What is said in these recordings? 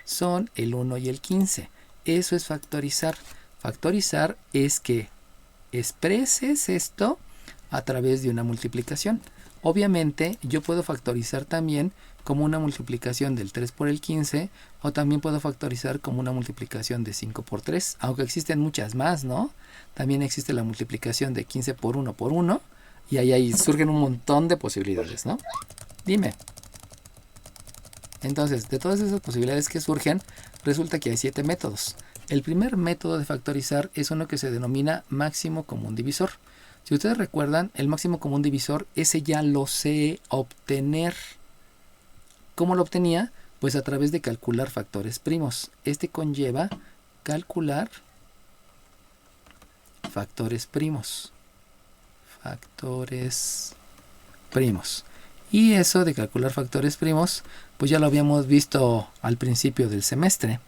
son el 1 y el 15. Eso es factorizar. Factorizar es que expreses esto a través de una multiplicación. Obviamente yo puedo factorizar también como una multiplicación del 3 por el 15, o también puedo factorizar como una multiplicación de 5 por 3, aunque existen muchas más, ¿no? También existe la multiplicación de 15 por 1, y ahí surgen un montón de posibilidades, ¿no? Dime. Entonces, de todas esas posibilidades que surgen, resulta que hay 7 métodos. El primer método de factorizar es uno que se denomina máximo común divisor. Si ustedes recuerdan, el máximo común divisor, ese ya lo sé obtener. ¿Cómo lo obtenía? Pues a través de calcular factores primos. Este conlleva calcular factores primos. Factores primos. Y eso de calcular factores primos, pues ya lo habíamos visto al principio del semestre.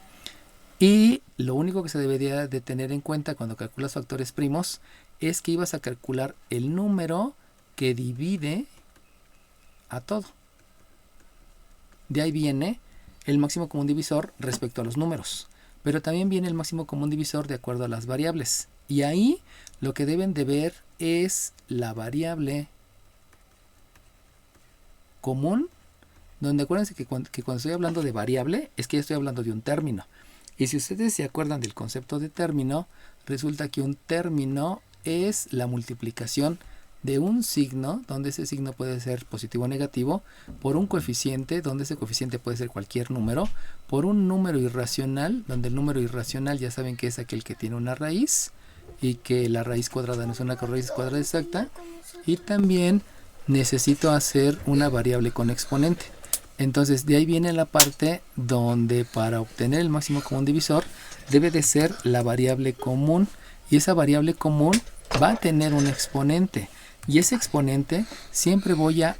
Y lo único que se debería de tener en cuenta cuando calculas factores primos es que ibas a calcular el número que divide a todo. De ahí viene el máximo común divisor respecto a los números. Pero también viene el máximo común divisor de acuerdo a las variables. Y ahí lo que deben de ver es la variable común, donde acuérdense que cuando estoy hablando de variable es que ya estoy hablando de un término. Y si ustedes se acuerdan del concepto de término, resulta que un término es la multiplicación de un signo, donde ese signo puede ser positivo o negativo, por un coeficiente, donde ese coeficiente puede ser cualquier número, por un número irracional, donde el número irracional ya saben que es aquel que tiene una raíz, y que la raíz cuadrada no es una raíz cuadrada exacta, y también necesito hacer una variable con exponente. Entonces de ahí viene la parte donde para obtener el máximo común divisor debe de ser la variable común, y esa variable común va a tener un exponente, y ese exponente siempre voy a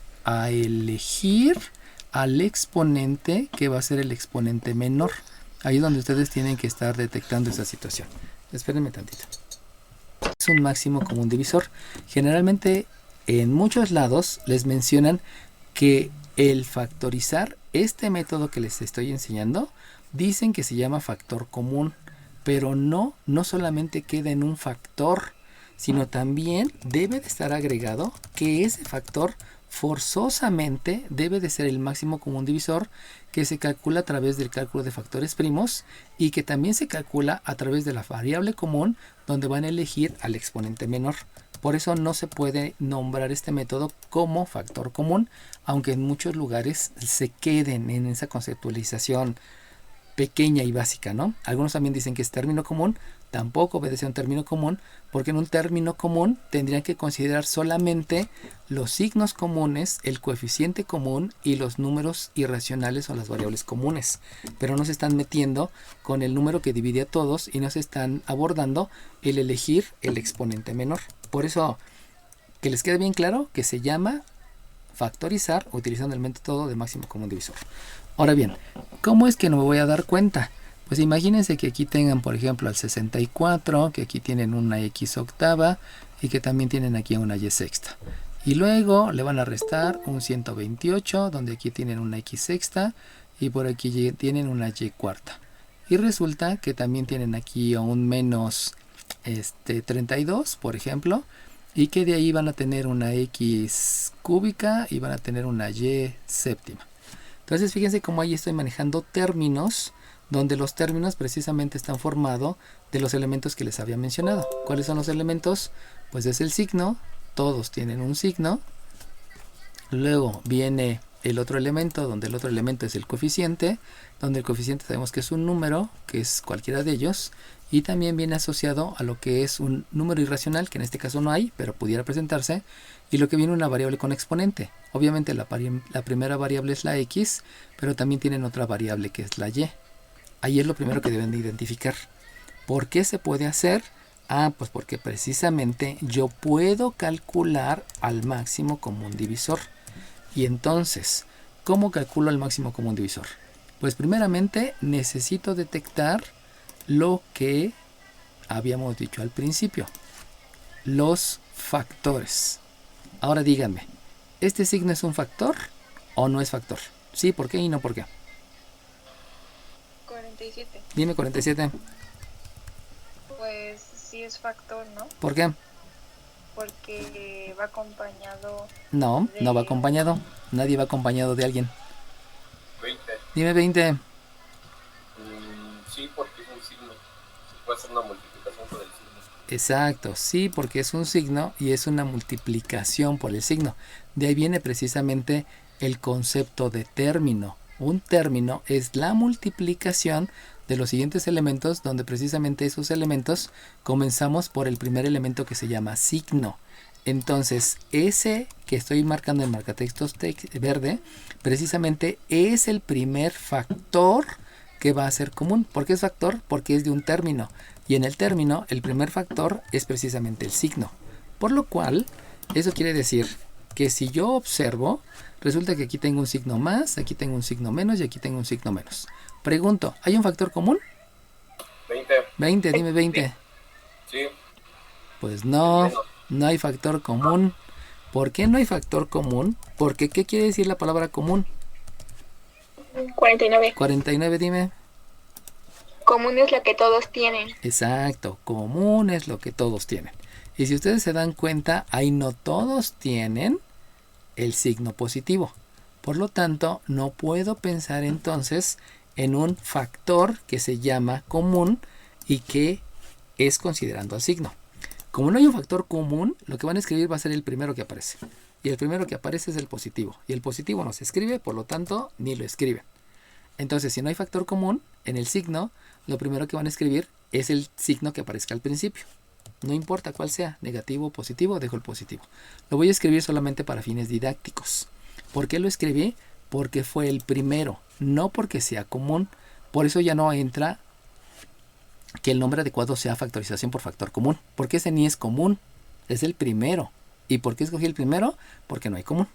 elegir al exponente que va a ser el exponente menor. Ahí es donde ustedes tienen que estar detectando esa situación. Espérenme tantito. Es un máximo común divisor. Generalmente en muchos lados les mencionan que el factorizar, este método que les estoy enseñando, dicen que se llama factor común, pero no solamente queda en un factor, sino también debe de estar agregado que ese factor forzosamente debe de ser el máximo común divisor, que se calcula a través del cálculo de factores primos, y que también se calcula a través de la variable común, donde van a elegir al exponente menor. Por eso no se puede nombrar este método como factor común, aunque en muchos lugares se queden en esa conceptualización pequeña y básica, ¿no? Algunos también dicen que es término común. Tampoco obedece a un término común, porque en un término común tendrían que considerar solamente los signos comunes, el coeficiente común y los números irracionales o las variables comunes, pero no se están metiendo con el número que divide a todos, y no se están abordando el elegir el exponente menor. Por eso, que les quede bien claro que se llama factorizar utilizando el método de máximo común divisor. Ahora bien, ¿cómo es que no me voy a dar cuenta? Pues imagínense que aquí tengan, por ejemplo, al 64, que aquí tienen una x octava y que también tienen aquí una y sexta. Y luego le van a restar un 128, donde aquí tienen una x sexta y por aquí tienen una y cuarta. Y resulta que también tienen aquí un menos 32, por ejemplo, y que de ahí van a tener una x cúbica y van a tener una y séptima. Entonces fíjense cómo ahí estoy manejando términos, donde los términos precisamente están formados de los elementos que les había mencionado. ¿Cuáles son los elementos? Pues es el signo, todos tienen un signo. Luego viene el otro elemento, donde el otro elemento es el coeficiente, donde el coeficiente sabemos que es un número, que es cualquiera de ellos, y también viene asociado a lo que es un número irracional, que en este caso no hay, pero pudiera presentarse, y lo que viene una variable con exponente. Obviamente la primera variable es la x, pero también tienen otra variable que es la y. Ahí es lo primero que deben de identificar. ¿Por qué se puede hacer? Pues porque precisamente yo puedo calcular al máximo común divisor. Y entonces, ¿cómo calculo el máximo común divisor? Pues primeramente necesito detectar lo que habíamos dicho al principio, los factores. Ahora díganme, ¿este signo es un factor o no es factor? Sí, ¿por qué y no por qué? Con 47. Dime 47. Pues sí es factor, ¿no? ¿Por qué? Porque va acompañado No, no va de acompañado. Nadie va acompañado de alguien. 20. Dime 20. Sí, porque es un signo. Se puede hacer una multiplicación con el signo. Exacto, sí, porque es un signo y es una multiplicación por el signo. De ahí viene precisamente el concepto de término. Un término es la multiplicación de los siguientes elementos, donde precisamente esos elementos comenzamos por el primer elemento que se llama signo. Entonces, ese que estoy marcando en marcatextos verde, precisamente es el primer factor que va a ser común. ¿Por qué es factor? Porque es de un término. Y en el término, el primer factor es precisamente el signo. Por lo cual, eso quiere decir que si yo observo, resulta que aquí tengo un signo más, aquí tengo un signo menos y aquí tengo un signo menos. Pregunto, ¿hay un factor común? 20. 20, dime 20. Sí. Pues no, no hay factor común. ¿Por qué no hay factor común? Porque ¿qué quiere decir la palabra común? 49. 49, dime. Común es la que todos tienen. Exacto, común es lo que todos tienen. Y si ustedes se dan cuenta, ahí no todos tienen el signo positivo. Por lo tanto, no puedo pensar entonces en un factor que se llama común y que es considerando al signo. Como no hay un factor común, lo que van a escribir va a ser el primero que aparece. Y el primero que aparece es el positivo. Y el positivo no se escribe, por lo tanto, ni lo escriben. Entonces, si no hay factor común en el signo, lo primero que van a escribir es el signo que aparezca al principio. No importa cuál sea, negativo o positivo, dejo el positivo. Lo voy a escribir solamente para fines didácticos. ¿Por qué lo escribí? Porque fue el primero, no porque sea común. Por eso ya no entra que el nombre adecuado sea factorización por factor común. Porque ese ni es común, es el primero. ¿Y por qué escogí el primero? Porque no hay común.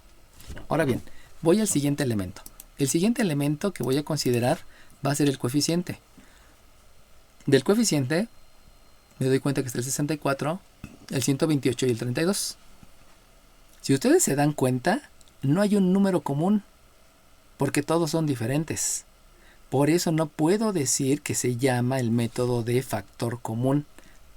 Ahora bien, voy al siguiente elemento. El siguiente elemento que voy a considerar va a ser el coeficiente. Del coeficiente me doy cuenta que está el 64, el 128 y el 32. Si ustedes se dan cuenta, no hay un número común, porque todos son diferentes. Por eso no puedo decir que se llama el método de factor común.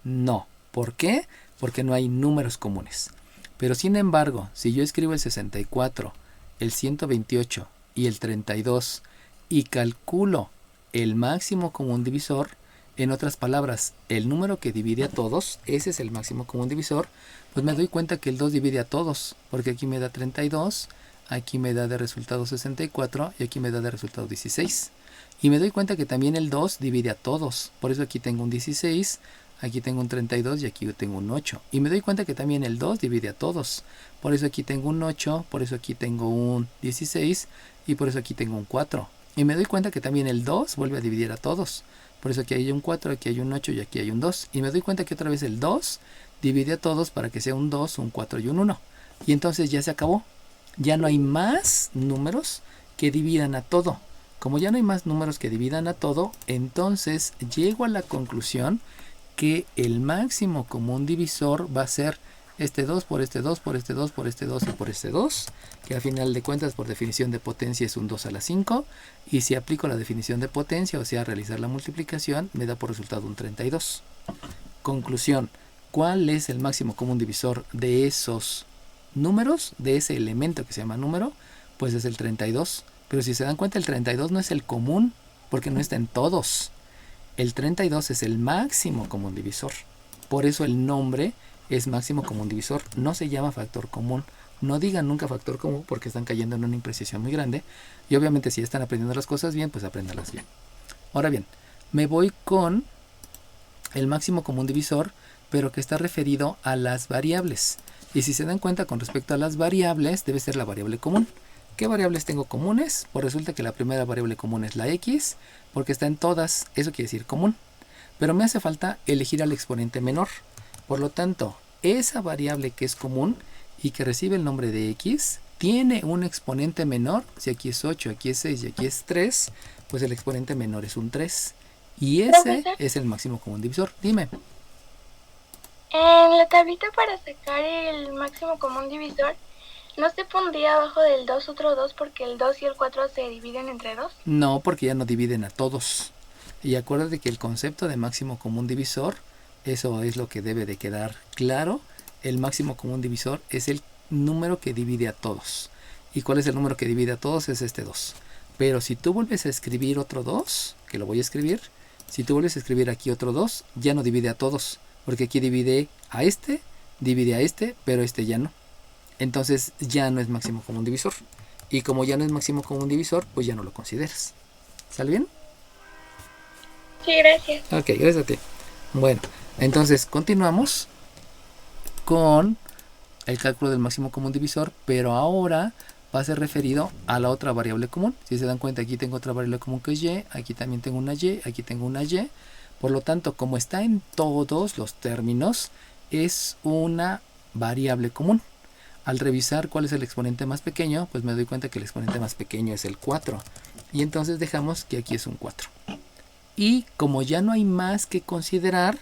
No. ¿Por qué? Porque no hay números comunes. Pero sin embargo, si yo escribo el 64, el 128 y el 32 y calculo el máximo común divisor, en otras palabras, el número que divide a todos, ese es el máximo común divisor, pues me doy cuenta que el 2 divide a todos, porque aquí me da 32, aquí me da de resultado 64 y aquí me da de resultado 16. Y me doy cuenta que también el 2 divide a todos, por eso aquí tengo un 16, aquí tengo un 32 y aquí tengo un 8. Y me doy cuenta que también el 2 divide a todos, por eso aquí tengo un 8, por eso aquí tengo un 16 y por eso aquí tengo un 4. Y me doy cuenta que también el 2 vuelve a dividir a todos. Por eso aquí hay un 4, aquí hay un 8 y aquí hay un 2. Y me doy cuenta que otra vez el 2 divide a todos para que sea un 2, un 4 y un 1. Y entonces ya se acabó. Ya no hay más números que dividan a todo. Como ya no hay más números que dividan a todo, entonces llego a la conclusión que el máximo común divisor va a ser este 2 por este 2 por este 2 por este 2 y por este 2, que a final de cuentas por definición de potencia es un 2 a la 5, y si aplico la definición de potencia, o sea, realizar la multiplicación, me da por resultado un 32. Conclusión, ¿cuál es el máximo común divisor de esos números, de ese elemento que se llama número? Pues es el 32, pero si se dan cuenta el 32 no es el común, porque no está en todos. El 32 es el máximo común divisor. Por eso el nombre es máximo común divisor. No se llama factor común. No digan nunca factor común porque están cayendo en una imprecisión muy grande. Y obviamente si están aprendiendo las cosas bien, pues apréndalas bien. Ahora bien, me voy con el máximo común divisor, pero que está referido a las variables. Y si se dan cuenta con respecto a las variables, debe ser la variable común. ¿Qué variables tengo comunes? Pues resulta que la primera variable común es la x, porque está en todas, eso quiere decir común. Pero me hace falta elegir al exponente menor. Por lo tanto, esa variable que es común y que recibe el nombre de x, tiene un exponente menor. Si aquí es 8, aquí es 6 y aquí es 3, pues el exponente menor es un 3. Y ese es el máximo común divisor. Dime. En la tablita para sacar el máximo común divisor, ¿no se pondría abajo del 2 otro 2 porque el 2 y el 4 se dividen entre 2? No, porque ya no dividen a todos. Y acuérdate que el concepto de máximo común divisor, eso es lo que debe de quedar claro. El máximo común divisor es el número que divide a todos. ¿Y cuál es el número que divide a todos? Es este 2. Pero si tú vuelves a escribir otro 2, que lo voy a escribir, si tú vuelves a escribir aquí otro 2, ya no divide a todos. Porque aquí divide a este, pero este ya no. Entonces ya no es máximo común divisor. Y como ya no es máximo común divisor, pues ya no lo consideras. ¿Sale bien? Sí, gracias. Ok, gracias a ti. Bueno, entonces continuamos con el cálculo del máximo común divisor, pero ahora va a ser referido a la otra variable común. Si se dan cuenta, aquí tengo otra variable común que es y, aquí también tengo una y, aquí tengo una y. Por lo tanto, como está en todos los términos, es una variable común. Al revisar cuál es el exponente más pequeño, pues me doy cuenta que el exponente más pequeño es el 4. Y entonces dejamos que aquí es un 4. Y como ya no hay más que considerar,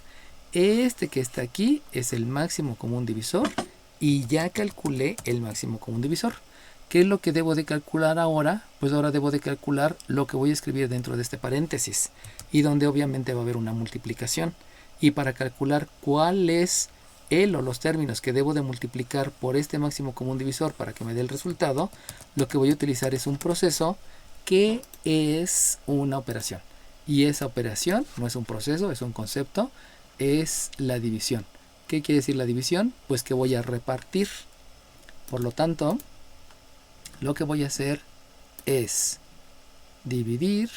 este que está aquí es el máximo común divisor y ya calculé el máximo común divisor. ¿Qué es lo que debo de calcular ahora? Pues ahora debo de calcular lo que voy a escribir dentro de este paréntesis y donde obviamente va a haber una multiplicación. Y para calcular cuál es el o los términos que debo de multiplicar por este máximo común divisor para que me dé el resultado, lo que voy a utilizar es un proceso que es una operación. Y esa operación no es un proceso, es un concepto, es la división. ¿Qué quiere decir la división? Pues que voy a repartir. Por lo tanto, lo que voy a hacer es dividir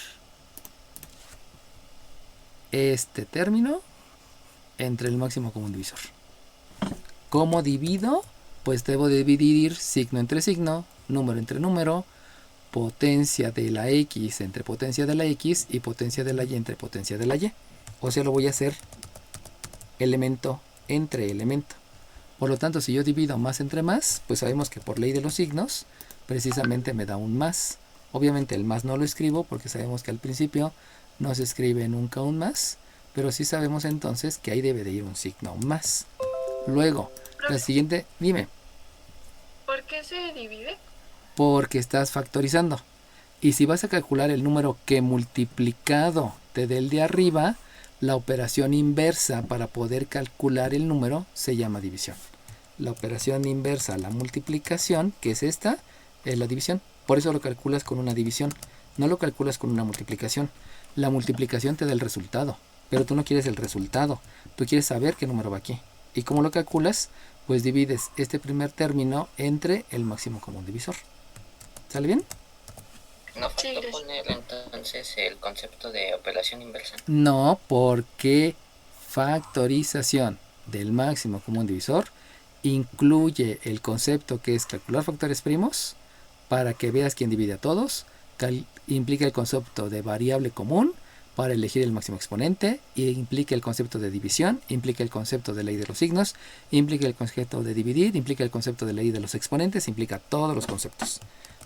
este término entre el máximo común divisor. ¿Cómo divido? Pues debo de dividir signo entre signo, número entre número, potencia de la x entre potencia de la x y potencia de la y entre potencia de la y. O sea, lo voy a hacer elemento entre elemento. Por lo tanto, si yo divido más entre más, pues sabemos que por ley de los signos, precisamente me da un más. Obviamente el más no lo escribo porque sabemos que al principio no se escribe nunca un más, pero sí sabemos entonces que ahí debe de ir un signo más. Luego, la siguiente, dime. ¿Por qué se divide? Porque estás factorizando. Y si vas a calcular el número que multiplicado te dé el de arriba, la operación inversa para poder calcular el número se llama división. La operación inversa a la multiplicación, que es esta, es la división. Por eso lo calculas con una división, no lo calculas con una multiplicación. La multiplicación te da el resultado, pero tú no quieres el resultado, tú quieres saber qué número va aquí. ¿Y cómo lo calculas? Pues divides este primer término entre el máximo común divisor. ¿Sale bien? ¿No faltó poner entonces el concepto de operación inversa? No, porque factorización del máximo común divisor incluye el concepto que es calcular factores primos para que veas quién divide a todos, implica el concepto de variable común para elegir el máximo exponente, y implica el concepto de división, implica el concepto de ley de los signos, implica el concepto de dividir, implica el concepto de ley de los exponentes, implica todos los conceptos.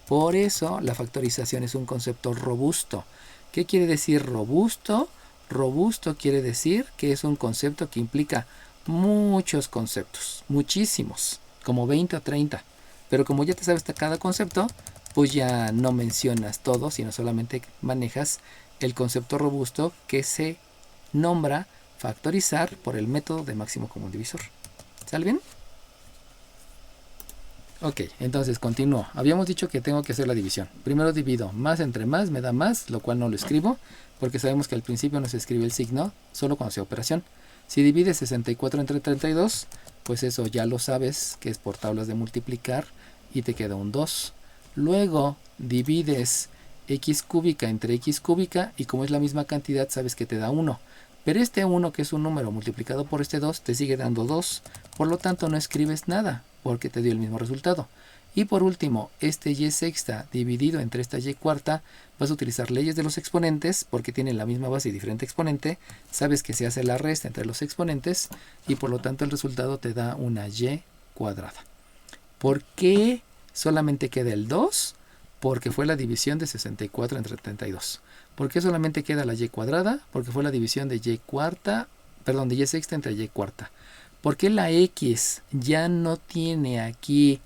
Por eso la factorización es un concepto robusto. ¿Qué quiere decir robusto? Robusto quiere decir que es un concepto que implica muchos conceptos, muchísimos, como 20 o 30. Pero como ya te sabes cada concepto, pues ya no mencionas todo, sino solamente manejas el concepto robusto que se nombra factorizar por el método de máximo común divisor. ¿Sale bien? Ok, entonces continúo. Habíamos dicho que tengo que hacer la división. Primero divido más entre más, me da más, lo cual no lo escribo, porque sabemos que al principio no se escribe el signo, solo cuando sea operación. Si divides 64 entre 32, pues eso ya lo sabes, que es por tablas de multiplicar, y te queda un 2. Luego divides x cúbica entre x cúbica, y como es la misma cantidad, sabes que te da 1. Pero este 1, que es un número multiplicado por este 2, te sigue dando 2. Por lo tanto, no escribes nada, porque te dio el mismo resultado. Y por último, este y sexta dividido entre esta y cuarta, vas a utilizar leyes de los exponentes, porque tienen la misma base y diferente exponente. Sabes que se hace la resta entre los exponentes, y por lo tanto el resultado te da una y cuadrada. ¿Por qué solamente queda el 2? Porque fue la división de 64 entre 32. ¿Por qué solamente queda la y cuadrada? Porque fue la división de y cuarta, perdón, de y sexta entre y cuarta. ¿Por qué la x ya no tiene aquí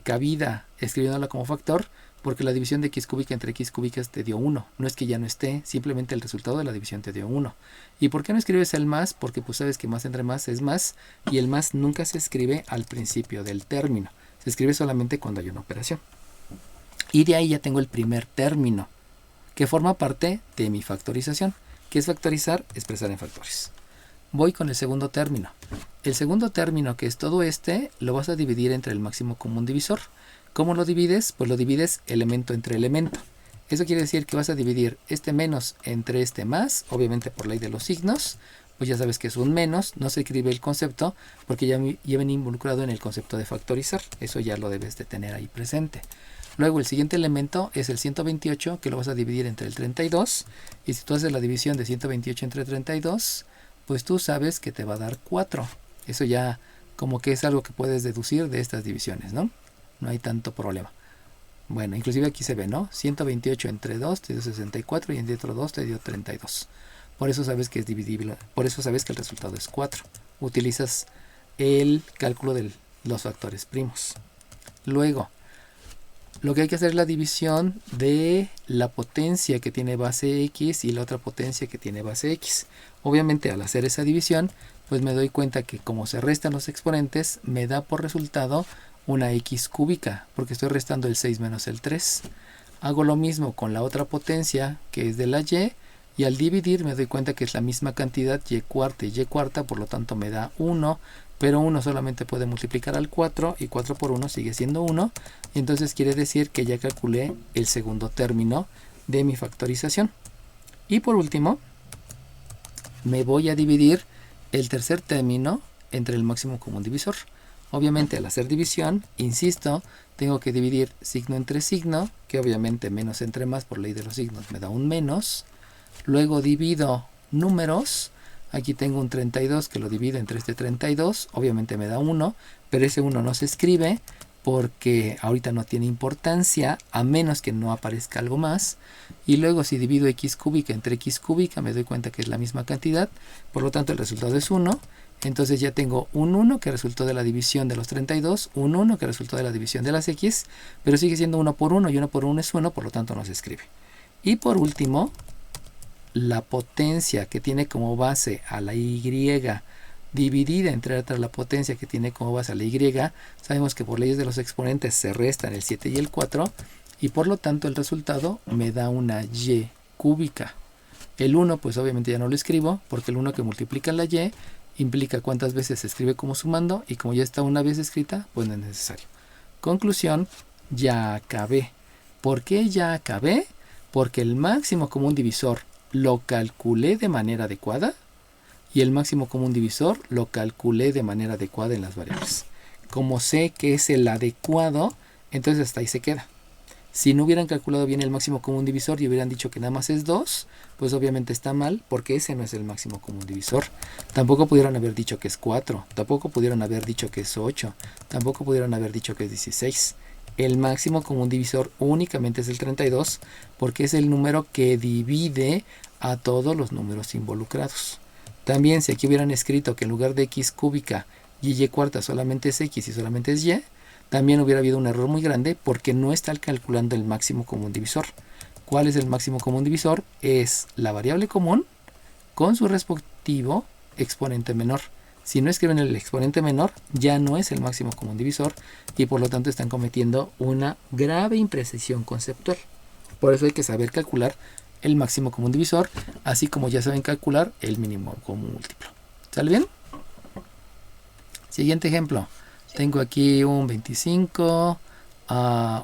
cabida escribiéndola como factor? porque la división de x cúbica entre x cúbicas te dio 1. No es que ya no esté, simplemente el resultado de la división te dio 1. ¿Y por qué no escribes el más? Porque pues sabes que más entre más es más, y el más nunca se escribe al principio del término. Se escribe solamente cuando hay una operación. Y de ahí ya tengo el primer término, que forma parte de mi factorización. ¿Qué es factorizar? Expresar en factores. Voy con el segundo término. El segundo término, que es todo este, lo vas a dividir entre el máximo común divisor. ¿Cómo lo divides? Pues lo divides elemento entre elemento. Eso quiere decir que vas a dividir este menos entre este más, obviamente por ley de los signos. Pues ya sabes que es un menos, no se escribe el concepto porque ya ven involucrado en el concepto de factorizar. Eso ya lo debes de tener ahí presente. Luego el siguiente elemento es el 128, que lo vas a dividir entre el 32. Y si tú haces la división de 128 entre 32, pues tú sabes que te va a dar 4. Eso ya como que es algo que puedes deducir de estas divisiones, ¿no? No hay tanto problema. Bueno, inclusive aquí se ve, ¿no? 128 entre 2 te dio 64 y entre otro 2 te dio 32. Por eso sabes que es divisible, por eso sabes que el resultado es 4. Utilizas el cálculo de los factores primos. Luego, lo que hay que hacer es la división de la potencia que tiene base x y la otra potencia que tiene base x. Obviamente al hacer esa división, pues me doy cuenta que como se restan los exponentes, me da por resultado una x cúbica, porque estoy restando el 6 menos el 3. Hago lo mismo con la otra potencia, que es de la y al dividir me doy cuenta que es la misma cantidad, y cuarta, por lo tanto me da 1, pero 1 solamente puede multiplicar al 4, y 4 por 1 sigue siendo 1, y entonces quiere decir que ya calculé el segundo término de mi factorización. Y por último, me voy a dividir el tercer término entre el máximo común divisor. Obviamente al hacer división, insisto, tengo que dividir signo entre signo, que obviamente menos entre más por ley de los signos me da un menos. Luego divido números, aquí tengo un 32 que lo divido entre este 32, obviamente me da 1, pero ese 1 no se escribe porque ahorita no tiene importancia, a menos que no aparezca algo más. Y luego si divido x cúbica entre x cúbica, me doy cuenta que es la misma cantidad, por lo tanto el resultado es 1. Entonces ya tengo un 1 que resultó de la división de los 32, un 1 que resultó de la división de las x, pero sigue siendo 1 por 1 y 1 por 1 es 1, por lo tanto no se escribe. Y por último, la potencia que tiene como base a la y dividida entre la potencia que tiene como base a la y, sabemos que por leyes de los exponentes se restan el 7 y el 4, y por lo tanto el resultado me da una y cúbica. El 1 pues obviamente ya no lo escribo, porque el 1 que multiplica la y implica cuántas veces se escribe como sumando, y como ya está una vez escrita, pues no es necesario. Conclusión, ya acabé. ¿Por qué ya acabé? Porque el máximo común divisor lo calculé de manera adecuada, y el máximo común divisor lo calculé de manera adecuada en las variables. Como sé que es el adecuado, entonces hasta ahí se queda. Si no hubieran calculado bien el máximo común divisor y hubieran dicho que nada más es 2, pues obviamente está mal, porque ese no es el máximo común divisor. Tampoco pudieron haber dicho que es 4, tampoco pudieron haber dicho que es 8, tampoco pudieron haber dicho que es 16. El máximo común divisor únicamente es el 32, porque es el número que divide a todos los números involucrados. También si aquí hubieran escrito que en lugar de x cúbica y cuarta solamente es x y solamente es y, también hubiera habido un error muy grande, porque no está calculando el máximo común divisor. ¿Cuál es el máximo común divisor? Es la variable común con su respectivo exponente menor. Si no escriben el exponente menor, ya no es el máximo común divisor, y por lo tanto están cometiendo una grave imprecisión conceptual. Por eso hay que saber calcular el máximo común divisor, así como ya saben calcular el mínimo común múltiplo. ¿Sale bien? Siguiente ejemplo. Tengo aquí un 25,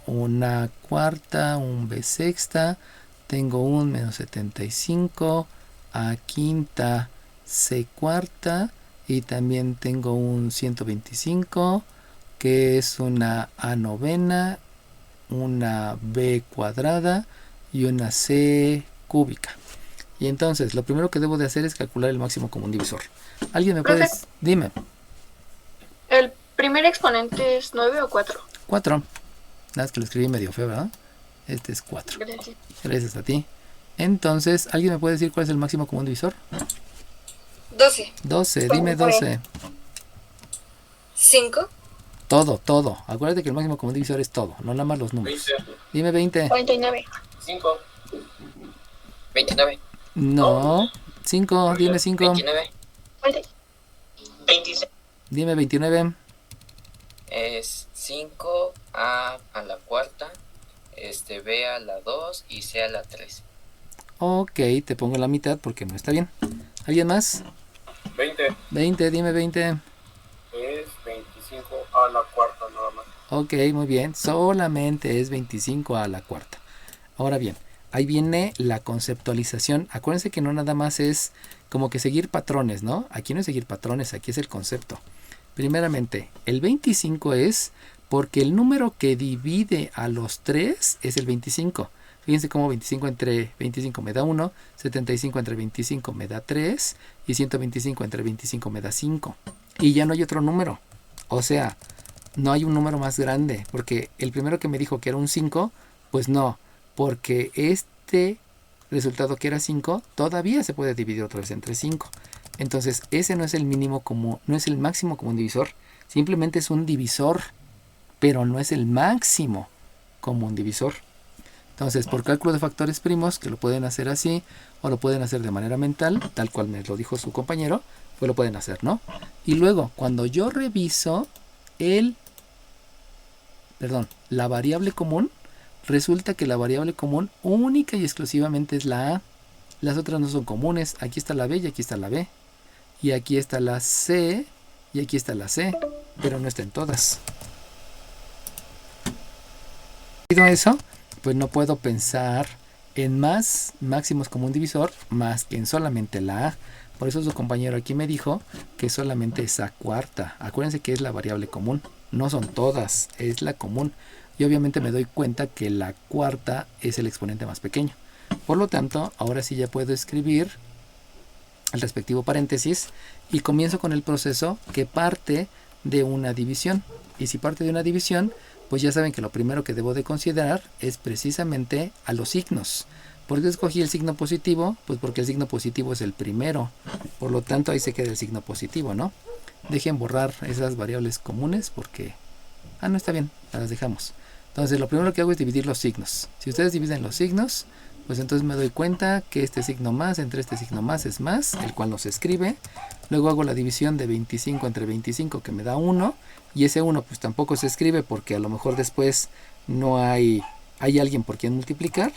una cuarta, un b sexta, tengo un menos 75, a quinta, c cuarta, y también tengo un 125, que es una a novena, una b cuadrada y una c cúbica. Y entonces lo primero que debo de hacer es calcular el máximo común divisor. ¿Alguien me puede...? Dime. ¿El primer exponente es 9 o 4? 4. Nada más que lo escribí medio feo, ¿verdad? Este es 4. Gracias. Gracias a ti. Entonces, ¿alguien me puede decir cuál es el máximo común divisor? 12. 12, dime 12. 5. Todo, todo. Acuérdate que el máximo común divisor es todo, no nada más los números. 20. Dime 20. 49. 5. 29. No. 5, dime 5. 29. 26. Dime 29. Es 5 a la cuarta, B a la 2 y C a la 3. Ok, te pongo la mitad porque no está bien. ¿Alguien más? 20. 20, dime 20. Es 25 a la cuarta nada más. Ok, muy bien. Solamente es 25 a la cuarta. Ahora bien, ahí viene la conceptualización. Acuérdense que no nada más es como que seguir patrones, ¿no? Aquí no es seguir patrones, aquí es el concepto. Primeramente, el 25 es porque el número que divide a los 3 es el 25. Fíjense cómo 25 entre 25 me da 1, 75 entre 25 me da 3 y 125 entre 25 me da 5. Y ya no hay otro número. O sea, no hay un número más grande, porque el primero que me dijo que era un 5, pues no, porque este resultado que era 5 todavía se puede dividir otra vez entre 5. Entonces ese no es el mínimo común, no es el máximo común divisor, simplemente es un divisor, pero no es el máximo común divisor. Entonces, por cálculo de factores primos, que lo pueden hacer así o lo pueden hacer de manera mental, tal cual me lo dijo su compañero, pues lo pueden hacer, ¿no? Y luego, cuando yo reviso la variable común, resulta que la variable común única y exclusivamente es la A. Las otras no son comunes. Aquí está la B y aquí está la B. Y aquí está la C y aquí está la C, pero no está en todas. Debido a eso, pues no puedo pensar en más máximos común divisor más que en solamente la A. Por eso su compañero aquí me dijo que solamente esa cuarta. Acuérdense que es la variable común. No son todas, es la común. Y obviamente me doy cuenta que la cuarta es el exponente más pequeño. Por lo tanto, ahora sí ya puedo escribir el respectivo paréntesis y comienzo con el proceso que parte de una división. Y si parte de una división, pues ya saben que lo primero que debo de considerar es precisamente a los signos. ¿Por qué escogí el signo positivo? Pues porque el signo positivo es el primero. Por lo tanto, ahí se queda el signo positivo, ¿no? Dejen borrar esas variables comunes porque... Ah, no, está bien, las dejamos. Entonces, lo primero que hago es dividir los signos. Si ustedes dividen los signos, pues entonces me doy cuenta que este signo más entre este signo más es más, el cual no se escribe. Luego hago la división de 25 entre 25 que me da 1. Y ese 1 pues tampoco se escribe porque a lo mejor después no hay alguien por quien multiplicar.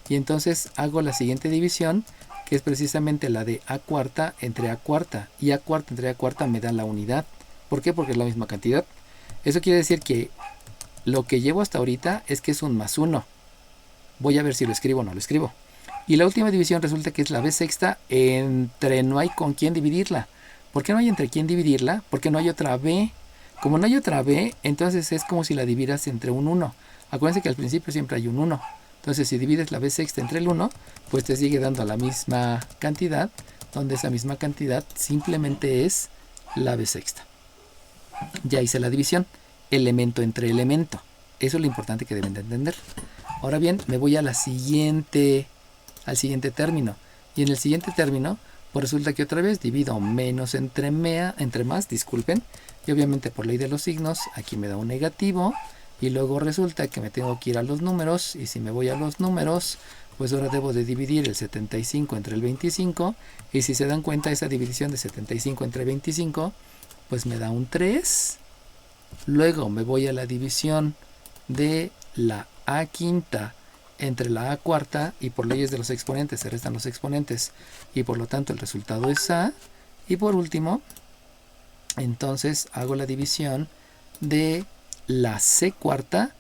Y entonces hago la siguiente división, que es precisamente la de A cuarta entre A cuarta. Y A cuarta entre A cuarta me da la unidad. ¿Por qué? Porque es la misma cantidad. Eso quiere decir que lo que llevo hasta ahorita es que es un más 1. Voy a ver si lo escribo o no lo escribo. Y la última división resulta que es la B sexta entre no hay con quién dividirla. ¿Por qué no hay entre quién dividirla? Porque no hay otra B. Como no hay otra B, entonces es como si la dividas entre un 1. Acuérdense que al principio siempre hay un 1. Entonces si divides la B sexta entre el 1, pues te sigue dando la misma cantidad, donde esa misma cantidad simplemente es la B sexta. Ya hice la división, elemento entre elemento. Eso es lo importante que deben de entender. Ahora bien, me voy al siguiente término. Y en el siguiente término, pues resulta que otra vez divido menos entre más, disculpen. Y obviamente por ley de los signos, aquí me da un negativo. Y luego resulta que me tengo que ir a los números. Y si me voy a los números, pues ahora debo de dividir el 75 entre el 25. Y si se dan cuenta, esa división de 75 entre 25, pues me da un 3. Luego me voy a la división de la A quinta entre la A cuarta, y por leyes de los exponentes se restan los exponentes y por lo tanto el resultado es A. Y por último, entonces hago la división de la C cuarta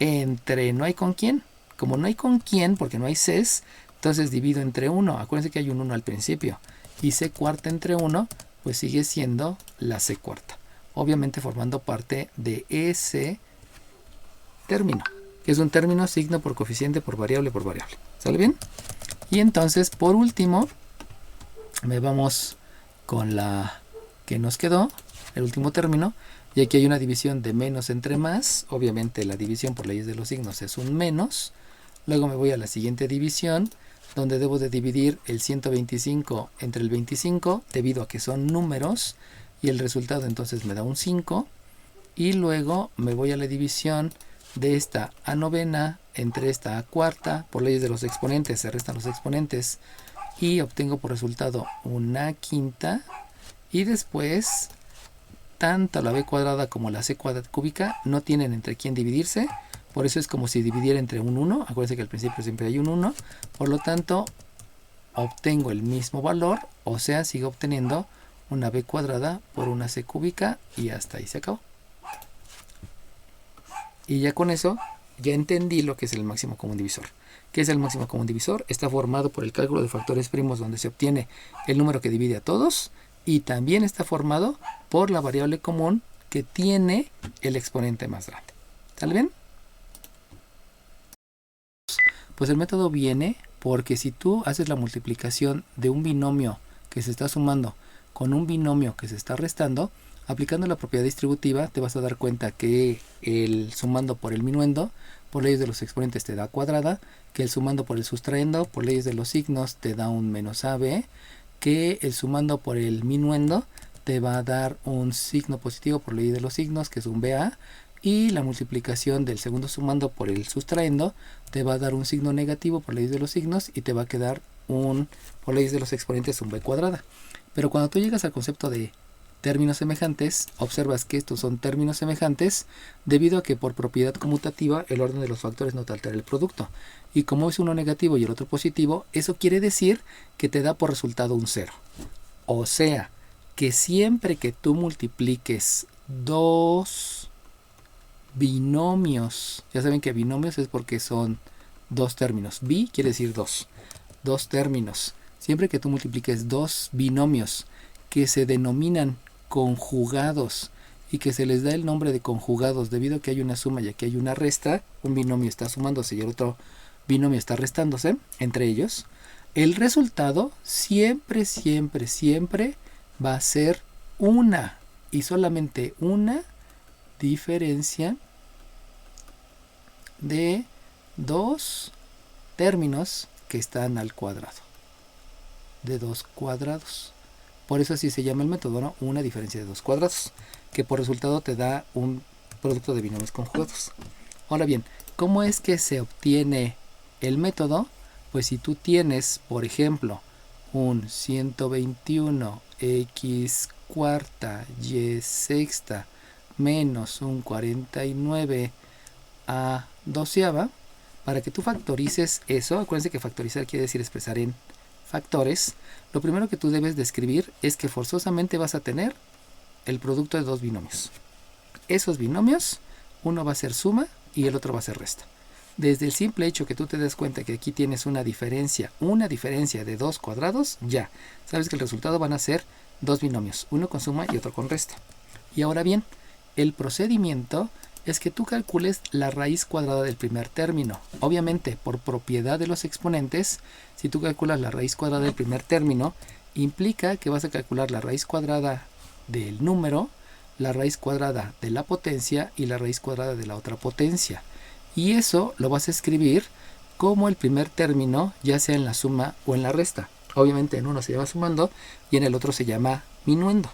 entre no hay con quién. Como no hay con quién porque no hay Cs, entonces divido entre 1. Acuérdense que hay un 1 al principio. Y C cuarta entre 1 pues sigue siendo la C cuarta. Obviamente formando parte de ese término, que es un término signo por coeficiente por variable por variable. ¿Sale bien? Y entonces, por último, me vamos con la que nos quedó, el último término, y aquí hay una división de menos entre más. Obviamente la división por leyes de los signos es un menos. Luego me voy a la siguiente división, donde debo de dividir el 125 entre el 25, debido a que son números, y el resultado entonces me da un 5. y luego me voy a la división de esta a novena entre esta a cuarta. Por leyes de los exponentes se restan los exponentes y obtengo por resultado una quinta, y después tanto la b cuadrada como la c cúbica no tienen entre quién dividirse, por eso es como si dividiera entre un 1. Acuérdense que al principio siempre hay un 1, por lo tanto obtengo el mismo valor, o sea, sigo obteniendo una b cuadrada por una c cúbica, y hasta ahí se acabó. Y ya con eso ya entendí lo que es el máximo común divisor. ¿Qué es el máximo común divisor? Está formado por el cálculo de factores primos, donde se obtiene el número que divide a todos, y también está formado por la variable común que tiene el exponente más grande. ¿Sale bien? Pues el método viene porque si tú haces la multiplicación de un binomio que se está sumando con un binomio que se está restando, aplicando la propiedad distributiva te vas a dar cuenta que el sumando por el minuendo, por leyes de los exponentes, te da cuadrada, que el sumando por el sustrayendo, por leyes de los signos, te da un menos AB, que el sumando por el minuendo te va a dar un signo positivo por ley de los signos, que es un BA, y la multiplicación del segundo sumando por el sustrayendo te va a dar un signo negativo por ley de los signos, y te va a quedar por leyes de los exponentes, un B cuadrada. Pero cuando tú llegas al concepto de términos semejantes, observas que estos son términos semejantes debido a que por propiedad conmutativa el orden de los factores no te altera el producto. Y como es uno negativo y el otro positivo, eso quiere decir que te da por resultado un 0. O sea, que siempre que tú multipliques dos binomios, ya saben que binomios es porque son dos términos. Bi quiere decir dos términos. Siempre que tú multipliques dos binomios que se denominan conjugados y que se les da el nombre de conjugados debido a que hay una suma y aquí hay una resta, un binomio está sumándose y el otro binomio está restándose entre ellos, el resultado siempre va a ser una y solamente una diferencia de dos términos que están al cuadrado, de dos cuadrados. Por eso así se llama el método, ¿no? Una diferencia de dos cuadrados, que por resultado te da un producto de binomios conjugados. Ahora bien, ¿cómo es que se obtiene el método? Pues si tú tienes, por ejemplo, un 121x cuarta y sexta menos un 49 a doceava, para que tú factorices eso, acuérdense que factorizar quiere decir expresar en factores, lo primero que tú debes de escribir es que forzosamente vas a tener el producto de dos binomios. Esos binomios, uno va a ser suma y el otro va a ser resta. Desde el simple hecho que tú te des cuenta que aquí tienes una diferencia de dos cuadrados, ya sabes que el resultado van a ser dos binomios, uno con suma y otro con resta. Y ahora bien, el procedimiento es que tú calcules la raíz cuadrada del primer término. Obviamente, por propiedad de los exponentes, si tú calculas la raíz cuadrada del primer término, implica que vas a calcular la raíz cuadrada del número, la raíz cuadrada de la potencia y la raíz cuadrada de la otra potencia. Y eso lo vas a escribir como el primer término, ya sea en la suma o en la resta. Obviamente en uno se llama sumando y en el otro se llama minuendo.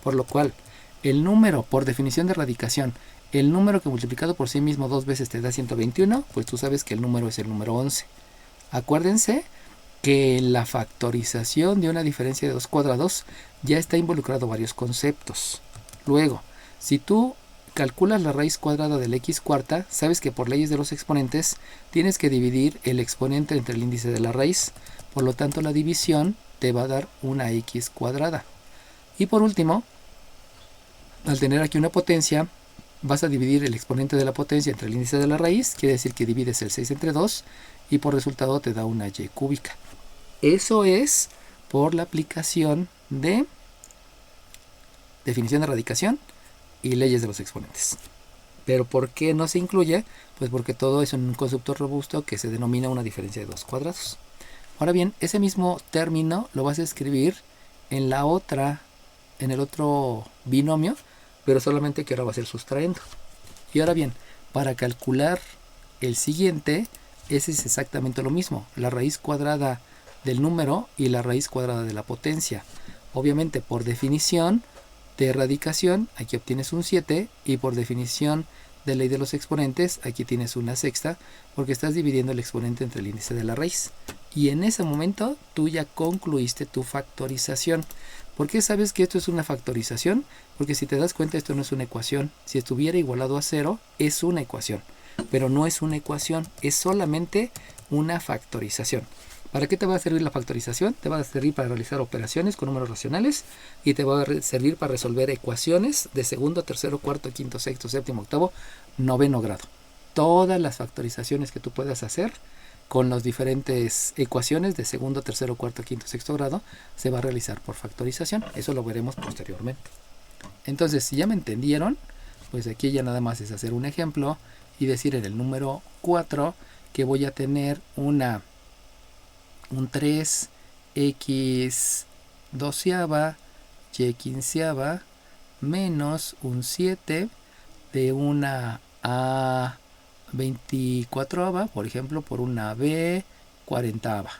Por lo cual, el número, por definición de radicación, el número que multiplicado por sí mismo dos veces te da 121, pues tú sabes que el número es el número 11. Acuérdense que en la factorización de una diferencia de dos cuadrados ya está involucrado varios conceptos. Luego, si tú calculas la raíz cuadrada del x cuarta, sabes que por leyes de los exponentes tienes que dividir el exponente entre el índice de la raíz. Por lo tanto, la división te va a dar una x cuadrada. Y por último, al tener aquí una potencia, vas a dividir el exponente de la potencia entre el índice de la raíz, quiere decir que divides el 6 entre 2 y por resultado te da una y cúbica. Eso es por la aplicación de definición de radicación y leyes de los exponentes. Pero ¿por qué no se incluye? Pues porque todo es un concepto robusto que se denomina una diferencia de dos cuadrados. Ahora bien, ese mismo término lo vas a escribir en el otro binomio, pero solamente que ahora va a ser sustrayendo. Y ahora bien, para calcular el siguiente, ese es exactamente lo mismo, la raíz cuadrada del número y la raíz cuadrada de la potencia. Obviamente, por definición, de erradicación, aquí obtienes un 7 y por definición de ley de los exponentes, aquí tienes una sexta porque estás dividiendo el exponente entre el índice de la raíz. Y en ese momento tú ya concluiste tu factorización. ¿Por qué sabes que esto es una factorización? Porque si te das cuenta, esto no es una ecuación. Si estuviera igualado a 0, es una ecuación. Pero no es una ecuación, es solamente una factorización. ¿Para qué te va a servir la factorización? Te va a servir para realizar operaciones con números racionales y te va a servir para resolver ecuaciones de segundo, tercero, cuarto, quinto, sexto, séptimo, octavo, noveno grado. Todas las factorizaciones que tú puedas hacer con las diferentes ecuaciones de segundo, tercero, cuarto, quinto, sexto grado se va a realizar por factorización. Eso lo veremos posteriormente. Entonces, si ya me entendieron, pues aquí ya nada más es hacer un ejemplo y decir en el número 4 que voy a tener un 3x doceava y quinceava menos un 7 de una a 24ava, por ejemplo, por una b 40ava.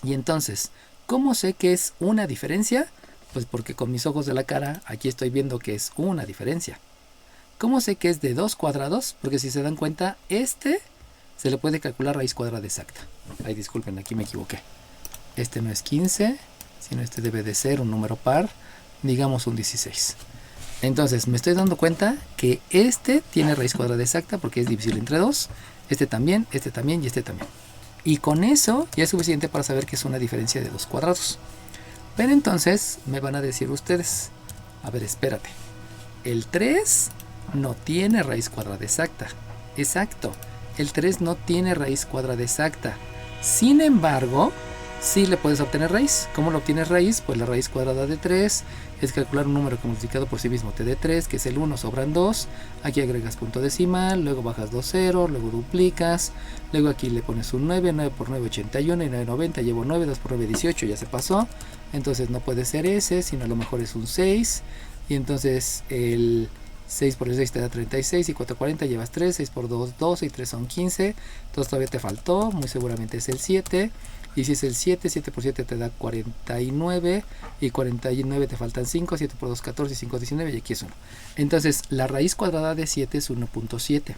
Y entonces, ¿cómo sé que es una diferencia? Pues porque con mis ojos de la cara aquí estoy viendo que es una diferencia. ¿Cómo sé que es de 2 cuadrados? Porque si se dan cuenta, se le puede calcular raíz cuadrada exacta. Ay, disculpen, aquí me equivoqué. Este no es 15, sino este debe de ser un número par, digamos un 16. Entonces, me estoy dando cuenta que este tiene raíz cuadrada exacta porque es divisible entre 2. Este también y este también. Y con eso ya es suficiente para saber que es una diferencia de 2 cuadrados. Pero entonces me van a decir ustedes, a ver, espérate. El 3 no tiene raíz cuadrada exacta. Exacto. El 3 no tiene raíz cuadrada exacta. Sin embargo, sí le puedes obtener raíz. ¿Cómo lo obtienes raíz? Pues la raíz cuadrada de 3 es calcular un número que multiplicado por sí mismo te dé 3, que es el 1, sobran 2. Aquí agregas punto decimal, luego bajas 2 0, luego duplicas. Luego aquí le pones un 9, 9 por 9, 81 y 9, 90. Llevo 9, 2 por 9, 18, ya se pasó. Entonces no puede ser ese, sino a lo mejor es un 6. Y entonces el 6 por 6 te da 36 y 4, 40, llevas 3, 6 por 2, 12 y 3 son 15. Entonces todavía te faltó, muy seguramente es el 7. Y si es el 7, 7 por 7 te da 49 y 49 te faltan 5, 7 por 2, 14 y 5, 19 y aquí es 1. Entonces la raíz cuadrada de 7 es 1.7.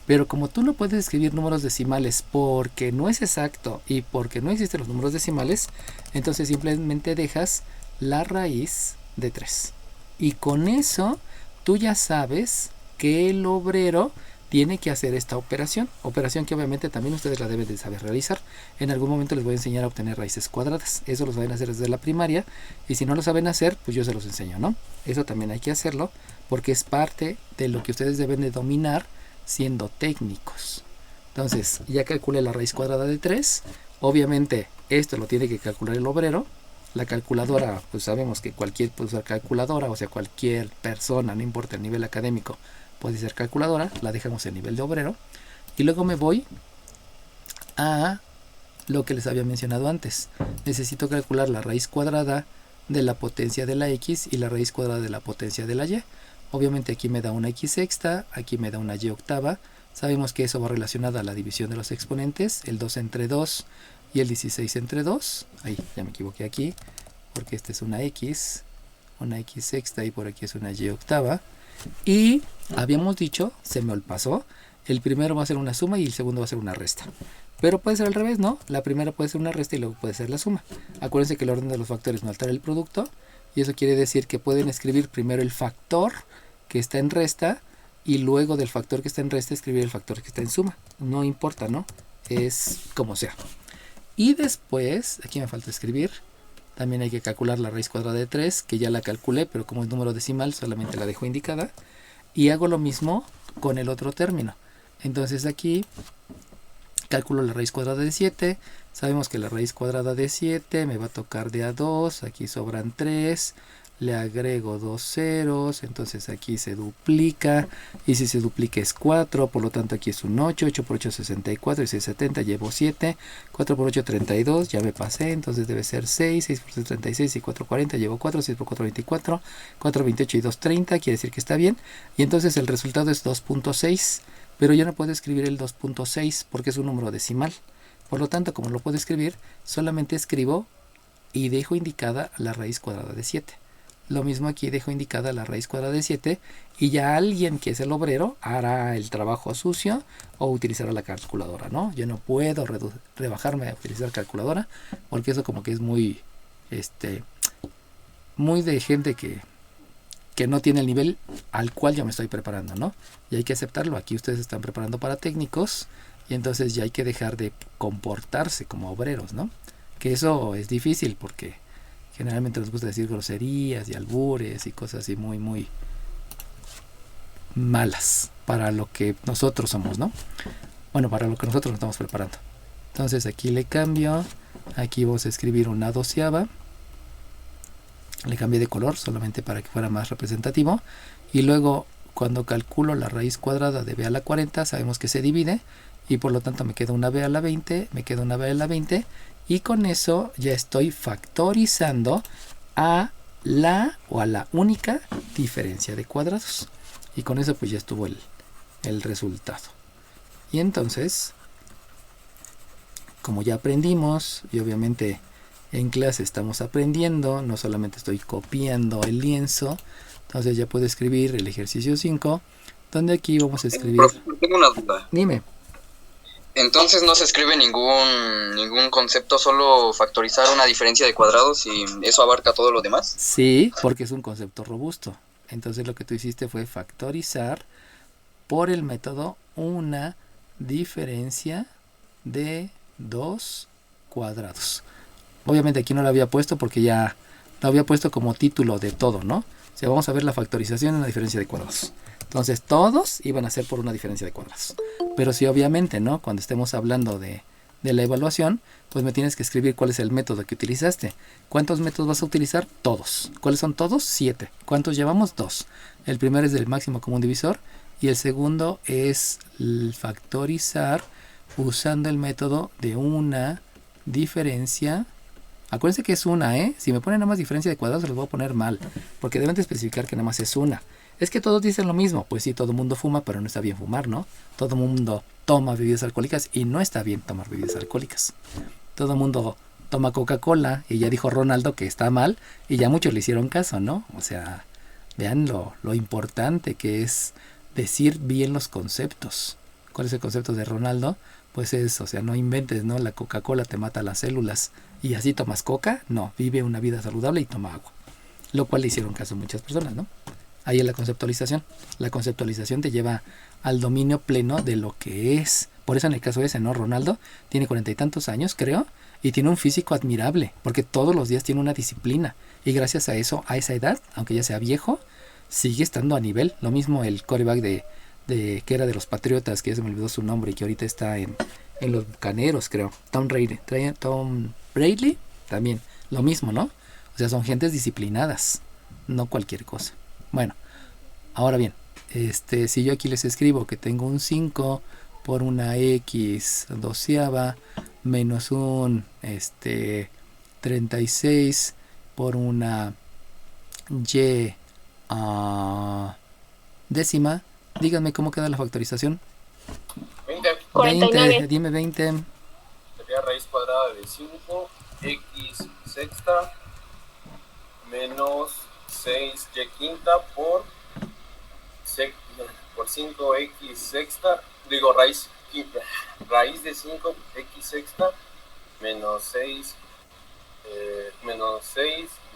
Pero como tú no puedes escribir números decimales porque no es exacto y porque no existen los números decimales, entonces simplemente dejas la raíz de 3. Y con eso tú ya sabes que el obrero tiene que hacer esta operación que obviamente también ustedes la deben de saber realizar. En algún momento les voy a enseñar a obtener raíces cuadradas, eso lo saben hacer desde la primaria, y si no lo saben hacer, pues yo se los enseño, ¿no? Eso también hay que hacerlo, porque es parte de lo que ustedes deben de dominar siendo técnicos. Entonces, ya calculé la raíz cuadrada de 3, obviamente esto lo tiene que calcular el obrero. La calculadora, pues sabemos que cualquier puede usar calculadora, o sea, cualquier persona, no importa el nivel académico, puede ser calculadora, la dejamos en nivel de obrero. Y luego me voy a lo que les había mencionado antes. Necesito calcular la raíz cuadrada de la potencia de la x y la raíz cuadrada de la potencia de la y. Obviamente aquí me da una x sexta, aquí me da una y octava. Sabemos que eso va relacionado a la división de los exponentes, el 2 entre 2 y el 16 entre 2. Ahí, ya me equivoqué aquí, porque esta es una x sexta y por aquí es una y octava. Y habíamos dicho, se me pasó, el primero va a ser una suma y el segundo va a ser una resta. Pero puede ser al revés, ¿no? La primera puede ser una resta y luego puede ser la suma. Acuérdense que el orden de los factores no altera el producto. Y eso quiere decir que pueden escribir primero el factor que está en resta y luego del factor que está en resta escribir el factor que está en suma. No importa, ¿no? Es como sea. Y después, aquí me falta escribir, también hay que calcular la raíz cuadrada de 3, que ya la calculé, pero como es número decimal solamente la dejo indicada. Y hago lo mismo con el otro término. Entonces aquí calculo la raíz cuadrada de 7. Sabemos que la raíz cuadrada de 7 me va a tocar de a 2. Aquí sobran 3. Le agrego 2 ceros. Entonces aquí se duplica. Y si se duplica es 4. Por lo tanto aquí es un 8. 8 por 8 es 64. Y 6 70. Llevo 7. 4 por 8 32. Ya me pasé. Entonces debe ser 6. 6 por 6 36. Y 4 40. Llevo 4. 6 por 4 24. 4 28 y 2 30. Quiere decir que está bien. Y entonces el resultado es 2.6. Pero yo no puedo escribir el 2.6 porque es un número decimal. Por lo tanto, como lo puedo escribir, solamente escribo y dejo indicada la raíz cuadrada de 7. Lo mismo aquí dejo indicada la raíz cuadrada de 7 y ya alguien que es el obrero hará el trabajo sucio o utilizará la calculadora, ¿no? Yo no puedo rebajarme a utilizar calculadora porque eso como que es muy, muy de gente que no tiene el nivel al cual yo me estoy preparando, ¿no? Y hay que aceptarlo. Aquí ustedes se están preparando para técnicos y entonces ya hay que dejar de comportarse como obreros, ¿no? Que eso es difícil porque generalmente nos gusta decir groserías y albures y cosas así muy, muy malas para lo que nosotros somos, ¿no? Bueno, para lo que nosotros nos estamos preparando. Entonces aquí le cambio, aquí vamos a escribir una doceava. Le cambié de color solamente para que fuera más representativo. Y luego cuando calculo la raíz cuadrada de b a la 40, sabemos que se divide. Y por lo tanto me queda una b a la 20, me queda una b a la 20. Y con eso ya estoy factorizando a la o a la única diferencia de cuadrados. Y con eso pues ya estuvo el resultado. Y entonces, como ya aprendimos, y obviamente en clase estamos aprendiendo, no solamente estoy copiando el lienzo, entonces ya puedo escribir el ejercicio 5, donde aquí vamos a escribir... Profesor, tengo una duda. Dime. Entonces no se escribe ningún concepto, solo factorizar una diferencia de cuadrados y eso abarca todo lo demás. Sí, porque es un concepto robusto. Entonces lo que tú hiciste fue factorizar por el método una diferencia de 2 cuadrados. Obviamente aquí no lo había puesto porque ya lo había puesto como título de todo, ¿no? O sea, vamos a ver la factorización en la diferencia de cuadrados. Entonces todos iban a ser por una diferencia de cuadrados. Pero sí, obviamente, ¿no? Cuando estemos hablando de la evaluación, pues me tienes que escribir cuál es el método que utilizaste. ¿Cuántos métodos vas a utilizar? Todos. ¿Cuáles son todos? 7. ¿Cuántos llevamos? 2. El primero es del máximo común divisor y el segundo es el factorizar usando el método de una diferencia. Acuérdense que es una, ¿eh? Si me ponen nada más diferencia de cuadrados, se los voy a poner mal. Porque deben de especificar que nada más es una. Es que todos dicen lo mismo. Pues sí, todo el mundo fuma, pero no está bien fumar, ¿no? Todo el mundo toma bebidas alcohólicas y no está bien tomar bebidas alcohólicas. Todo el mundo toma Coca-Cola y ya dijo Ronaldo que está mal y ya muchos le hicieron caso, ¿no? O sea, vean lo importante que es decir bien los conceptos. ¿Cuál es el concepto de Ronaldo? Pues es, o sea, no inventes, ¿no? La Coca-Cola te mata las células y así tomas coca. No, vive una vida saludable y toma agua. Lo cual le hicieron caso a muchas personas, ¿no? Ahí es la conceptualización. La conceptualización te lleva al dominio pleno de lo que es. Por eso en el caso ese, ¿no? Ronaldo tiene 40 y tantos años, creo, y tiene un físico admirable, porque todos los días tiene una disciplina. Y gracias a eso, a esa edad, aunque ya sea viejo, sigue estando a nivel. Lo mismo el quarterback de que era de los Patriotas, que ya se me olvidó su nombre y que ahorita está en los Bucaneros, creo. Tom Brady, también. Lo mismo, ¿no? O sea, son gentes disciplinadas, no cualquier cosa. Bueno, ahora bien, si yo aquí les escribo que tengo un 5 por una x doceava menos un 36 por una y décima, díganme cómo queda la factorización. 20. 49. Dime 20. Sería raíz cuadrada de 5, x sexta, menos 6y quinta por 5x sexta, digo raíz de 5x sexta menos 6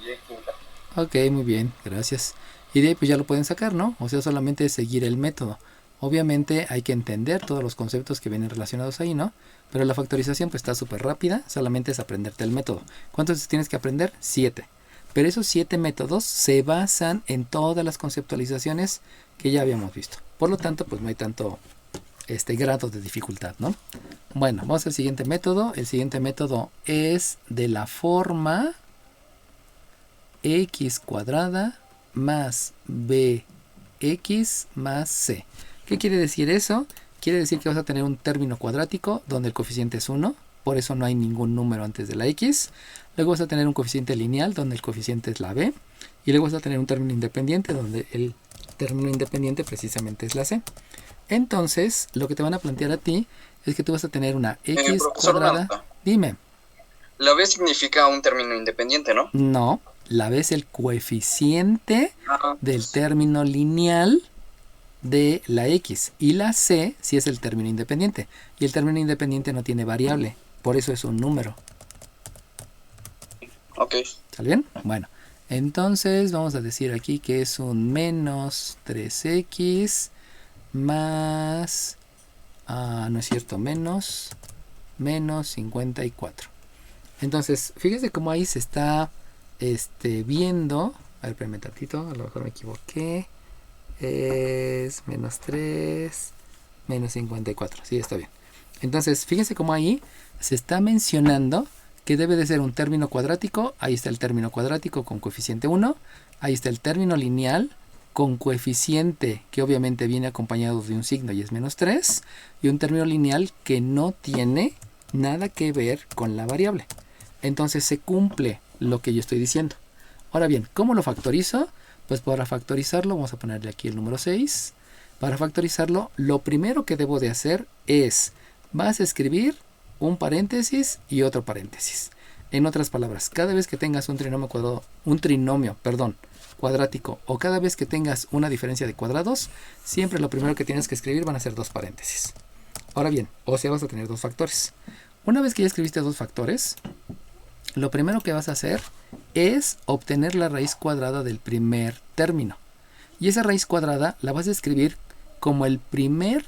y quinta. Ok, muy bien, gracias. Y de ahí pues ya lo pueden sacar, ¿no? O sea, solamente es seguir el método. Obviamente hay que entender todos los conceptos que vienen relacionados ahí, ¿no? Pero la factorización pues está súper rápida, solamente es aprenderte el método. ¿Cuántos tienes que aprender? 7. Pero esos 7 métodos se basan en todas las conceptualizaciones que ya habíamos visto. Por lo tanto, pues no hay tanto grado de dificultad, ¿no? Bueno, vamos al siguiente método. El siguiente método es de la forma x cuadrada más bx más c. ¿Qué quiere decir eso? Quiere decir que vas a tener un término cuadrático donde el coeficiente es 1. Por eso no hay ningún número antes de la x. Luego vas a tener un coeficiente lineal donde el coeficiente es la b. Y luego vas a tener un término independiente donde el término independiente precisamente es la c. Entonces, lo que te van a plantear a ti es que tú vas a tener una x profesor, cuadrada. Dime. La b significa un término independiente, ¿no? No, La B es el coeficiente del término lineal de la X. Y la C sí es el término independiente. Y el término independiente no tiene variable. Por eso es un número. Ok. ¿Sale bien? Bueno. Entonces vamos a decir aquí que es un menos 3x más... no es cierto, menos 54. Entonces, fíjese cómo ahí se está viendo. A ver, espérame tantito, a lo mejor me equivoqué. Es menos 3, menos 54. Sí, está bien. Entonces, fíjese cómo ahí se está mencionando que debe de ser un término cuadrático. Ahí está el término cuadrático con coeficiente 1. Ahí está el término lineal con coeficiente que obviamente viene acompañado de un signo y es menos 3. Y un término lineal que no tiene nada que ver con la variable. Entonces se cumple lo que yo estoy diciendo. Ahora bien, ¿cómo lo factorizo? Pues para factorizarlo vamos a ponerle aquí el número 6. Para factorizarlo, lo primero que debo de hacer es, vas a escribir un paréntesis y otro paréntesis. En otras palabras, cada vez que tengas un trinomio cuadrático o cada vez que tengas una diferencia de cuadrados, siempre lo primero que tienes que escribir van a ser dos paréntesis. Ahora bien, o sea, vas a tener dos factores. Una vez que ya escribiste dos factores, lo primero que vas a hacer es obtener la raíz cuadrada del primer término. Y esa raíz cuadrada la vas a escribir como el primer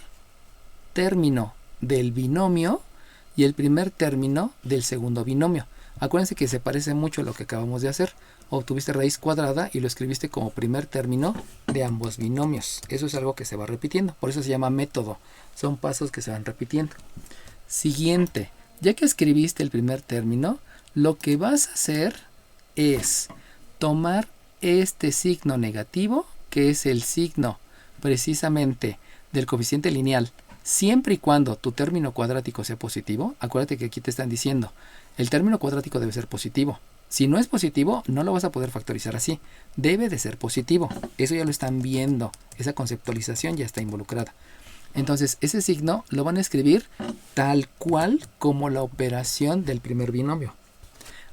término del binomio y el primer término del segundo binomio. Acuérdense que se parece mucho a lo que acabamos de hacer. Obtuviste raíz cuadrada y lo escribiste como primer término de ambos binomios. Eso es algo que se va repitiendo. Por eso se llama método. Son pasos que se van repitiendo. Siguiente. Ya que escribiste el primer término, lo que vas a hacer es tomar este signo negativo, que es el signo precisamente del coeficiente lineal, siempre y cuando tu término cuadrático sea positivo. Acuérdate que aquí te están diciendo, el término cuadrático debe ser positivo. Si no es positivo, no lo vas a poder factorizar así. Debe de ser positivo. Eso ya lo están viendo. Esa conceptualización ya está involucrada. Entonces, ese signo lo van a escribir tal cual como la operación del primer binomio.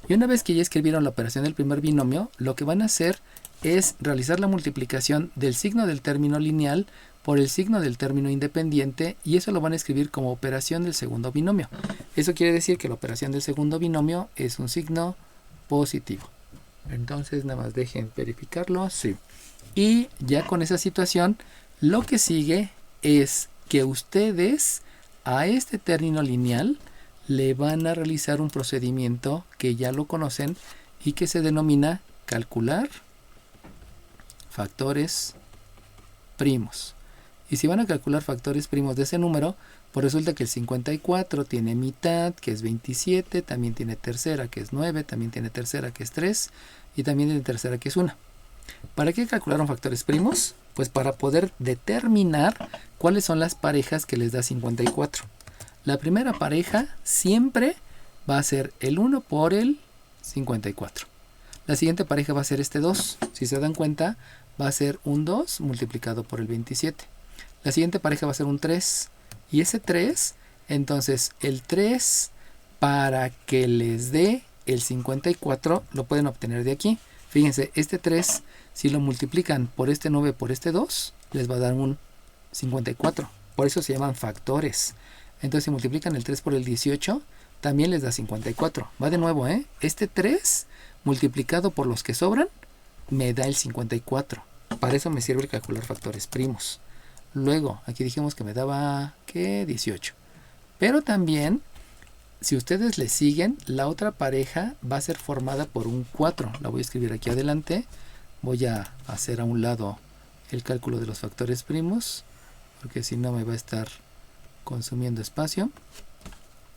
Y una vez que ya escribieron la operación del primer binomio, lo que van a hacer es realizar la multiplicación del signo del término lineal por el signo del término independiente, y eso lo van a escribir como operación del segundo binomio. Eso quiere decir que la operación del segundo binomio es un signo positivo. Entonces, nada más dejen verificarlo. Sí. Y ya con esa situación, lo que sigue es que ustedes a este término lineal le van a realizar un procedimiento que ya lo conocen y que se denomina calcular factores primos. Y si van a calcular factores primos de ese número, pues resulta que el 54 tiene mitad, que es 27, también tiene tercera, que es 9, también tiene tercera, que es 3, y también tiene tercera, que es 1. ¿Para qué calcularon factores primos? Pues para poder determinar cuáles son las parejas que les da 54. La primera pareja siempre va a ser el 1 por el 54. La siguiente pareja va a ser este 2. Si se dan cuenta, va a ser un 2 multiplicado por el 27. La siguiente pareja va a ser un 3. Y ese 3, entonces el 3 para que les dé el 54 lo pueden obtener de aquí. Fíjense, este 3, si lo multiplican por este 9 por este 2, les va a dar un 54. Por eso se llaman factores. Entonces si multiplican el 3 por el 18, también les da 54. Va de nuevo, ¿eh? Este 3 multiplicado por los que sobran me da el 54. Para eso me sirve el calcular factores primos. Luego, aquí dijimos que me daba, ¿qué? 18. Pero también, si ustedes le siguen, la otra pareja va a ser formada por un 4. La voy a escribir aquí adelante. Voy a hacer a un lado el cálculo de los factores primos, porque si no me va a estar consumiendo espacio.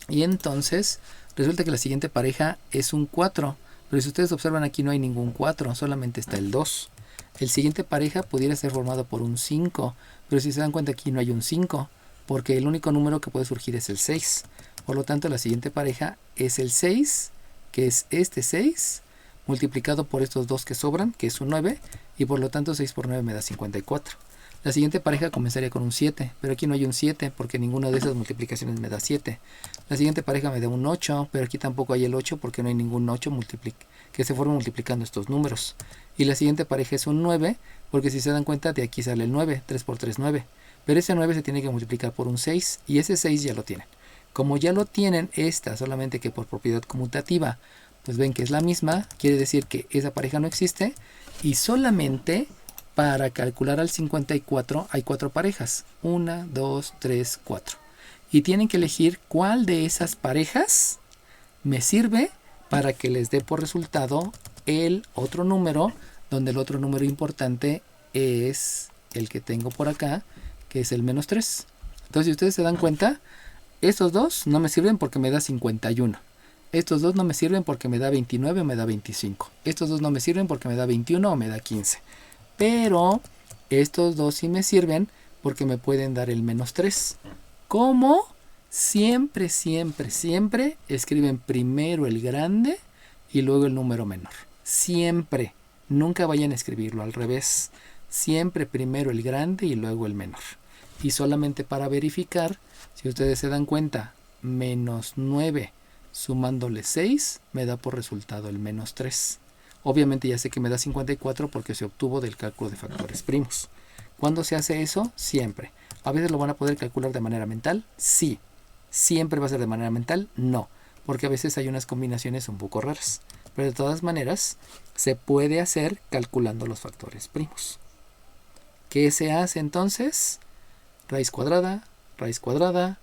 Y entonces, resulta que la siguiente pareja es un 4. Pero si ustedes observan, aquí no hay ningún 4, solamente está el 2. El siguiente pareja pudiera ser formado por un 5, pero si se dan cuenta aquí no hay un 5, porque el único número que puede surgir es el 6. Por lo tanto, la siguiente pareja es el 6, que es este 6, multiplicado por estos dos que sobran, que es un 9, y por lo tanto 6 por 9 me da 54. La siguiente pareja comenzaría con un 7, pero aquí no hay un 7 porque ninguna de esas multiplicaciones me da 7. La siguiente pareja me da un 8, pero aquí tampoco hay el 8 porque no hay ningún 8 que se forme multiplicando estos números. Y la siguiente pareja es un 9, porque si se dan cuenta de aquí sale el 9, 3 por 3, 9. Pero ese 9 se tiene que multiplicar por un 6 y ese 6 ya lo tienen. Como ya lo tienen esta, solamente que por propiedad conmutativa, pues ven que es la misma, quiere decir que esa pareja no existe y solamente para calcular al 54 hay 4 parejas. 1, 2, 3, 4. Y tienen que elegir cuál de esas parejas me sirve para que les dé por resultado el otro número, donde el otro número importante es el que tengo por acá, que es el menos 3. Entonces, si ustedes se dan cuenta, estos dos no me sirven porque me da 51. Estos dos no me sirven porque me da 29 o me da 25. Estos dos no me sirven porque me da 21 o me da 15. Pero estos dos sí me sirven porque me pueden dar el menos 3. ¿Cómo? Siempre, siempre, siempre escriben primero el grande y luego el número menor. Siempre. Nunca vayan a escribirlo al revés. Siempre primero el grande y luego el menor. Y solamente para verificar, si ustedes se dan cuenta, menos 9 sumándole 6 me da por resultado el menos 3. Obviamente ya sé que me da 54 porque se obtuvo del cálculo de factores primos. ¿Cuándo se hace eso? Siempre. ¿A veces lo van a poder calcular de manera mental? Sí. ¿Siempre va a ser de manera mental? No. Porque a veces hay unas combinaciones un poco raras. Pero de todas maneras, se puede hacer calculando los factores primos. ¿Qué se hace entonces? Raíz cuadrada,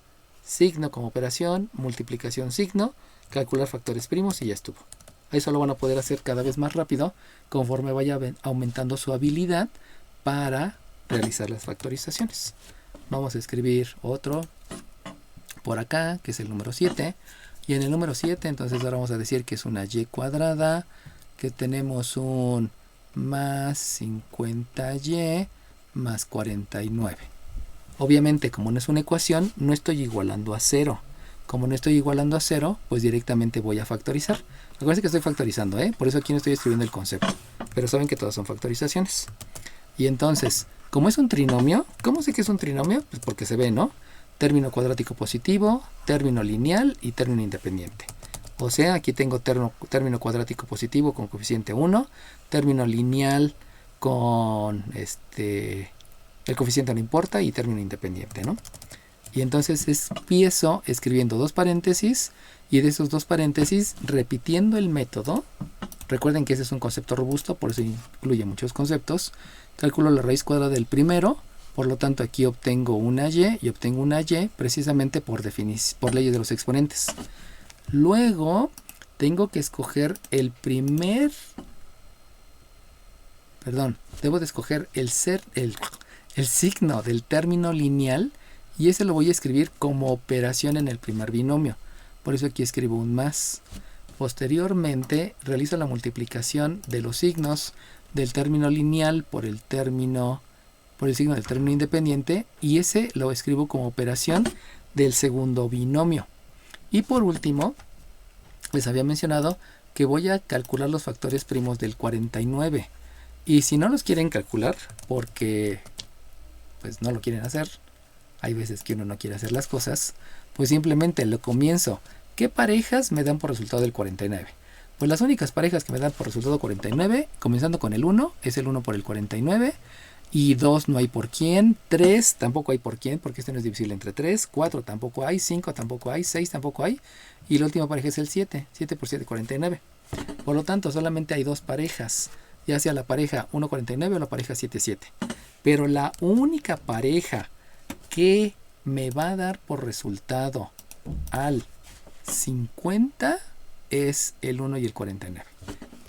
signo como operación, multiplicación signo, calcular factores primos y ya estuvo. Eso lo van a poder hacer cada vez más rápido conforme vaya aumentando su habilidad para realizar las factorizaciones. Vamos a escribir otro por acá, que es el número 7. Y en el número 7, entonces ahora vamos a decir que es una y cuadrada, que tenemos un más 50y más 49. Obviamente, como no es una ecuación, no estoy igualando a 0. Como no estoy igualando a 0, pues directamente voy a factorizar. Acuérdense que estoy factorizando, por eso aquí no estoy escribiendo el concepto. Pero saben que todas son factorizaciones. Y entonces, como es un trinomio, ¿cómo sé que es un trinomio? Pues porque se ve, ¿no? Término cuadrático positivo, término lineal y término independiente. O sea, aquí tengo término cuadrático positivo con coeficiente 1, término lineal con el coeficiente no importa y término independiente, ¿no? Y entonces empiezo escribiendo dos paréntesis y de esos dos paréntesis repitiendo el método. Recuerden que ese es un concepto robusto, por eso incluye muchos conceptos. Calculo la raíz cuadrada del primero, por lo tanto aquí obtengo una y obtengo una y precisamente por leyes de los exponentes. Luego tengo que escoger debo de escoger el signo del término lineal y ese lo voy a escribir como operación en el primer binomio. Por eso aquí escribo un más. Posteriormente realizo la multiplicación de los signos del término lineal por el signo del término independiente y ese lo escribo como operación del segundo binomio. Y por último, les había mencionado que voy a calcular los factores primos del 49. Y si no los quieren calcular, porque pues no lo quieren hacer, hay veces que uno no quiere hacer las cosas, pues simplemente lo comienzo. ¿Qué parejas me dan por resultado el 49? Pues las únicas parejas que me dan por resultado 49, comenzando con el 1, es el 1 por el 49, y 2 no hay por quién, 3 tampoco hay por quién, porque este no es divisible entre 3, 4 tampoco hay, 5 tampoco hay, 6 tampoco hay, y la última pareja es el 7, 7 por 7, 49. Por lo tanto, solamente hay dos parejas, ya sea la pareja 1,49 o la pareja 7,7. Pero la única pareja que me va a dar por resultado al 50 es el 1 y el 49.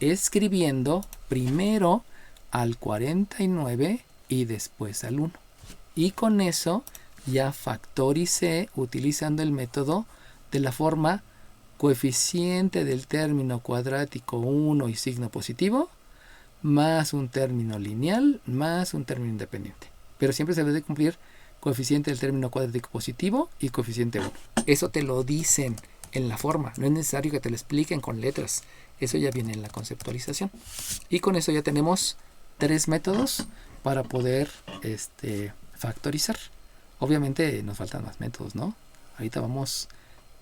Escribiendo primero al 49 y después al 1. Y con eso ya factoricé utilizando el método de la forma coeficiente del término cuadrático 1 y signo positivo más un término lineal más un término independiente. Pero siempre se debe cumplir coeficiente del término cuadrático positivo y coeficiente 1. Eso te lo dicen en la forma, no es necesario que te lo expliquen con letras. Eso ya viene en la conceptualización. Y con eso ya tenemos 3 métodos para poder factorizar. Obviamente nos faltan más métodos, ¿no? Ahorita vamos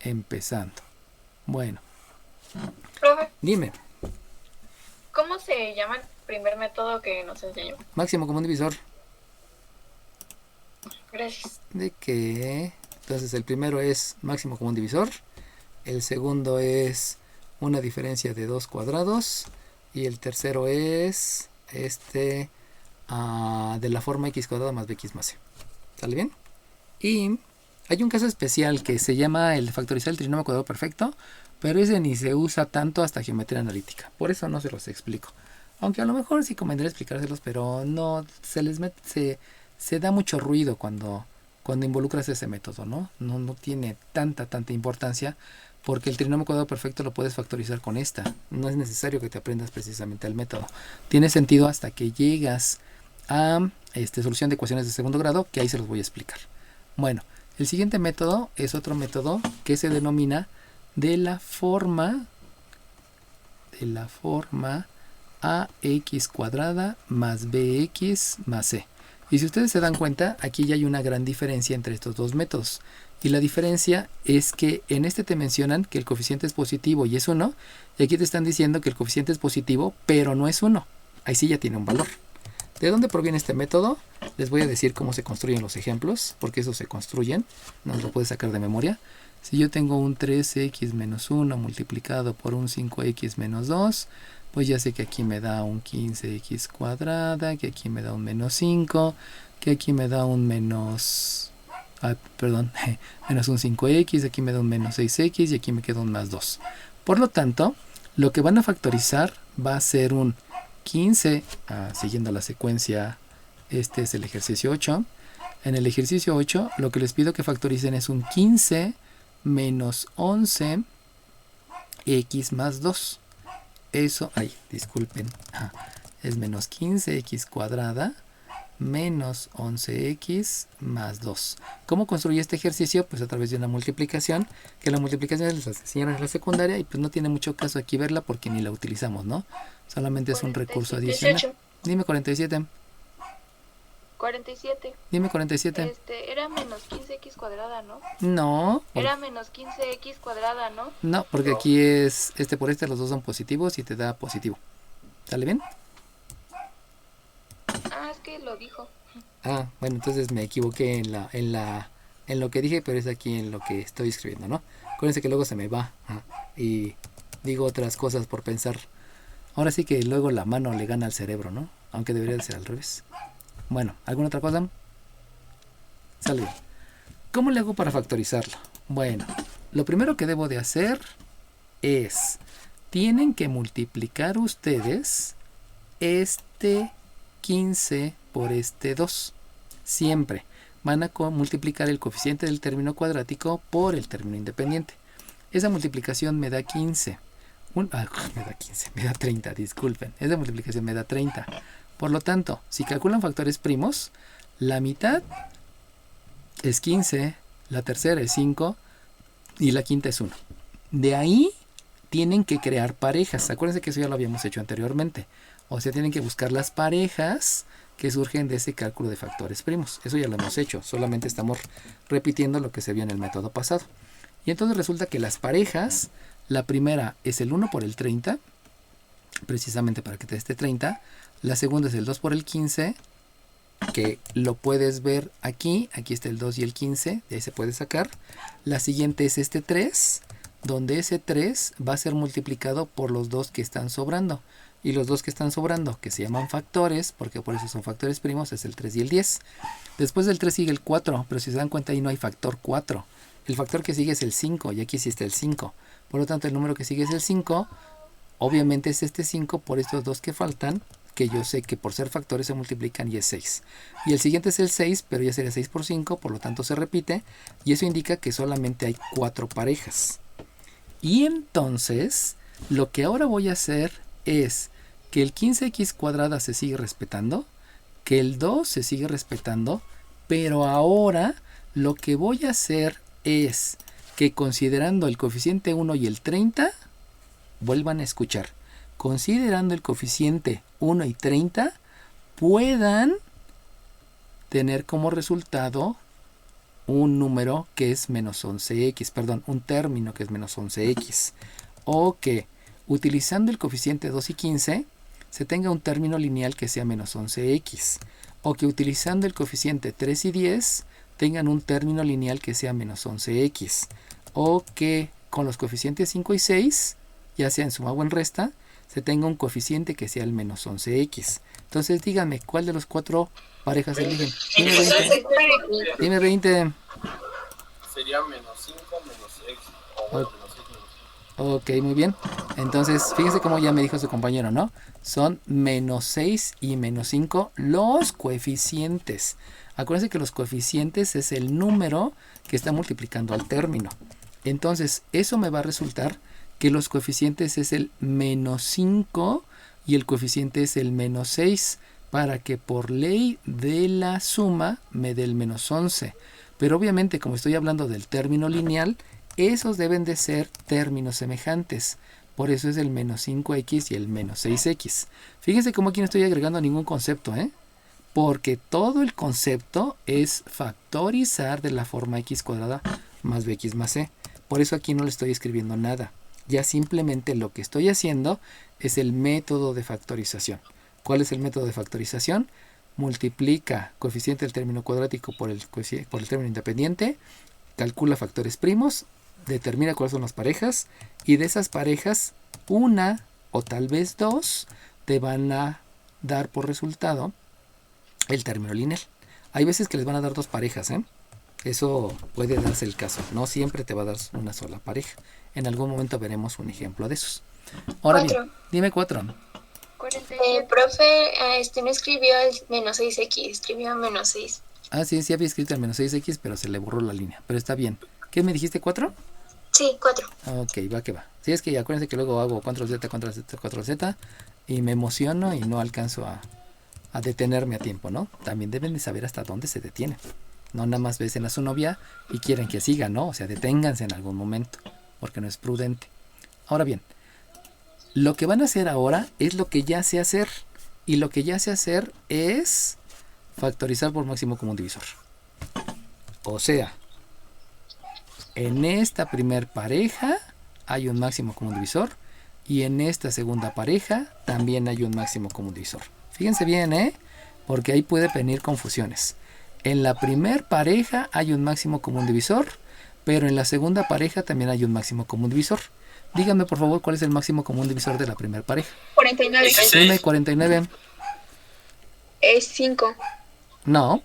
empezando. Bueno, Profe, dime, ¿cómo se llama el primer método que nos enseñó? máximo común divisor. Gracias. ¿De qué? Entonces el primero es máximo común divisor. El segundo es una diferencia de 2 cuadrados. Y el tercero es de la forma x cuadrada más bx más c. ¿Sale bien? Y hay un caso especial que se llama el factorizar el trinomio cuadrado perfecto, pero ese ni se usa tanto hasta geometría analítica. Por eso no se los explico. Aunque a lo mejor sí convendría explicárselos, pero no se da mucho ruido cuando involucras ese método, ¿no? No tiene tanta importancia, porque el trinomio cuadrado perfecto lo puedes factorizar con esta. No es necesario que te aprendas precisamente el método. Tiene sentido hasta que llegas a solución de ecuaciones de segundo grado, que ahí se los voy a explicar. Bueno, el siguiente método es otro método que se denomina de la forma ax cuadrada más bx más c. Y si ustedes se dan cuenta, aquí ya hay una gran diferencia entre estos dos métodos. Y la diferencia es que en este te mencionan que el coeficiente es positivo y es 1. Y aquí te están diciendo que el coeficiente es positivo, pero no es 1. Ahí sí ya tiene un valor. ¿De dónde proviene este método? Les voy a decir cómo se construyen los ejemplos, porque esos se construyen. No lo puedes sacar de memoria. Si yo tengo un 3x menos 1 multiplicado por un 5x menos 2, pues ya sé que aquí me da un 15x cuadrada, que aquí me da un menos 5, que aquí me da un menos un 5x, aquí me da un menos 6x y aquí me queda un más 2. Por lo tanto, lo que van a factorizar va a ser un 15, siguiendo la secuencia, este es el ejercicio 8. En el ejercicio 8, lo que les pido que factoricen es un 15 menos 11 x más 2. Eso, disculpen, es menos 15x cuadrada menos 11x más 2. ¿Cómo construye este ejercicio? Pues a través de una multiplicación, que la multiplicación les enseñaron en la secundaria y pues no tiene mucho caso aquí verla porque ni la utilizamos, ¿no? Solamente es un recurso adicional. 18. Dime 47. 47. Dime 47. Era menos 15x cuadrada, ¿no? No. Era menos 15x cuadrada, ¿no? No, porque aquí es por los dos son positivos y te da positivo. ¿Sale bien? Es que lo dijo. Bueno, entonces me equivoqué en lo que dije, pero es aquí en lo que estoy escribiendo, ¿no? Acuérdense que luego se me va y digo otras cosas por pensar. Ahora sí que luego la mano le gana al cerebro, ¿no? Aunque debería de ser al revés. Bueno, ¿alguna otra cosa? Sale bien. ¿Cómo le hago para factorizarlo? Bueno, lo primero que debo de hacer es, tienen que multiplicar ustedes este 15 por este 2. Siempre van a multiplicar el coeficiente del término cuadrático por el término independiente. Esa multiplicación me da 15. Me da 30, disculpen. Esa multiplicación me da 30. Por lo tanto, si calculan factores primos, la mitad es 15, la tercera es 5 y la quinta es 1. De ahí tienen que crear parejas. Acuérdense que eso ya lo habíamos hecho anteriormente. O sea, tienen que buscar las parejas que surgen de ese cálculo de factores primos. Eso ya lo hemos hecho, solamente estamos repitiendo lo que se vio en el método pasado. Y entonces resulta que las parejas, la primera es el 1 por el 30, precisamente para que te dé 30. La segunda es el 2 por el 15, que lo puedes ver aquí. Aquí está el 2 y el 15, de ahí se puede sacar. La siguiente es este 3, donde ese 3 va a ser multiplicado por los dos que están sobrando. Y los dos que están sobrando, que se llaman factores, porque por eso son factores primos, es el 3 y el 10. Después del 3 sigue el 4, pero si se dan cuenta ahí no hay factor 4. El factor que sigue es el 5, y aquí sí está el 5. Por lo tanto, el número que sigue es el 5. Obviamente es este 5 por estos dos que faltan, que yo sé que por ser factores se multiplican y es 6. Y el siguiente es el 6, pero ya sería 6 por 5, por lo tanto se repite. Y eso indica que solamente hay 4 parejas. Y entonces, lo que ahora voy a hacer es que el 15x cuadrada se sigue respetando, que el 2 se sigue respetando, pero ahora lo que voy a hacer es que considerando el coeficiente 1 y el 30, vuelvan a escuchar, considerando el coeficiente 1 y 30, puedan tener como resultado un número que es menos 11x, perdón, un término que es menos 11x. O que utilizando el coeficiente 2 y 15 se tenga un término lineal que sea menos 11x. O que utilizando el coeficiente 3 y 10 tengan un término lineal que sea menos 11x. O que con los coeficientes 5 y 6, ya sea en suma o en resta, se tenga un coeficiente que sea el menos 11x. Entonces díganme, ¿cuál de los 4 parejas eligen? Dime 20. Dime 20. Sería menos 5 menos 6. O bueno, menos 6 menos 5. Ok, muy bien. Entonces, fíjense cómo ya me dijo su compañero, ¿no? Son menos 6 y menos 5 los coeficientes. Acuérdense que los coeficientes es el número que está multiplicando al término. Entonces, eso me va a resultar que los coeficientes es el menos 5 y el coeficiente es el menos 6, para que por ley de la suma me dé el menos 11. Pero obviamente, como estoy hablando del término lineal, esos deben de ser términos semejantes. Por eso es el menos 5x y el menos 6x. Fíjense cómo aquí no estoy agregando ningún concepto, porque todo el concepto es factorizar de la forma x cuadrada más bx más c. Por eso aquí no le estoy escribiendo nada. Ya simplemente lo que estoy haciendo es el método de factorización. ¿Cuál es el método de factorización? Multiplica coeficiente del término cuadrático por el término independiente, calcula factores primos, determina cuáles son las parejas, y de esas parejas, una o tal vez dos te van a dar por resultado el término lineal. Hay veces que les van a dar dos parejas, Eso puede darse el caso. No siempre te va a dar una sola pareja. En algún momento veremos un ejemplo de esos. Ahora bien, dime 4. Profe, no escribió el menos 6x, escribió menos 6. Ah, sí había escrito el menos 6x, pero se le borró la línea. Pero está bien. ¿Qué me dijiste, 4? Sí, 4. Ok, va que va. Sí, es que acuérdense que luego hago control Z, control Z, control Z y me emociono y no alcanzo a detenerme a tiempo, ¿no? También deben de saber hasta dónde se detiene. No nada más besen a su novia y quieren que siga, ¿no? O sea, deténganse en algún momento, porque no es prudente. Ahora bien, lo que van a hacer ahora es lo que ya sé hacer. Y lo que ya sé hacer es factorizar por máximo común divisor. O sea, en esta primer pareja hay un máximo común divisor. Y en esta segunda pareja también hay un máximo común divisor. Fíjense bien, porque ahí puede venir confusiones. En la primer pareja hay un máximo común divisor, pero en la segunda pareja también hay un máximo común divisor. Díganme por favor cuál es el máximo común divisor de la primera pareja. 49. Dime 49. Es 5. No.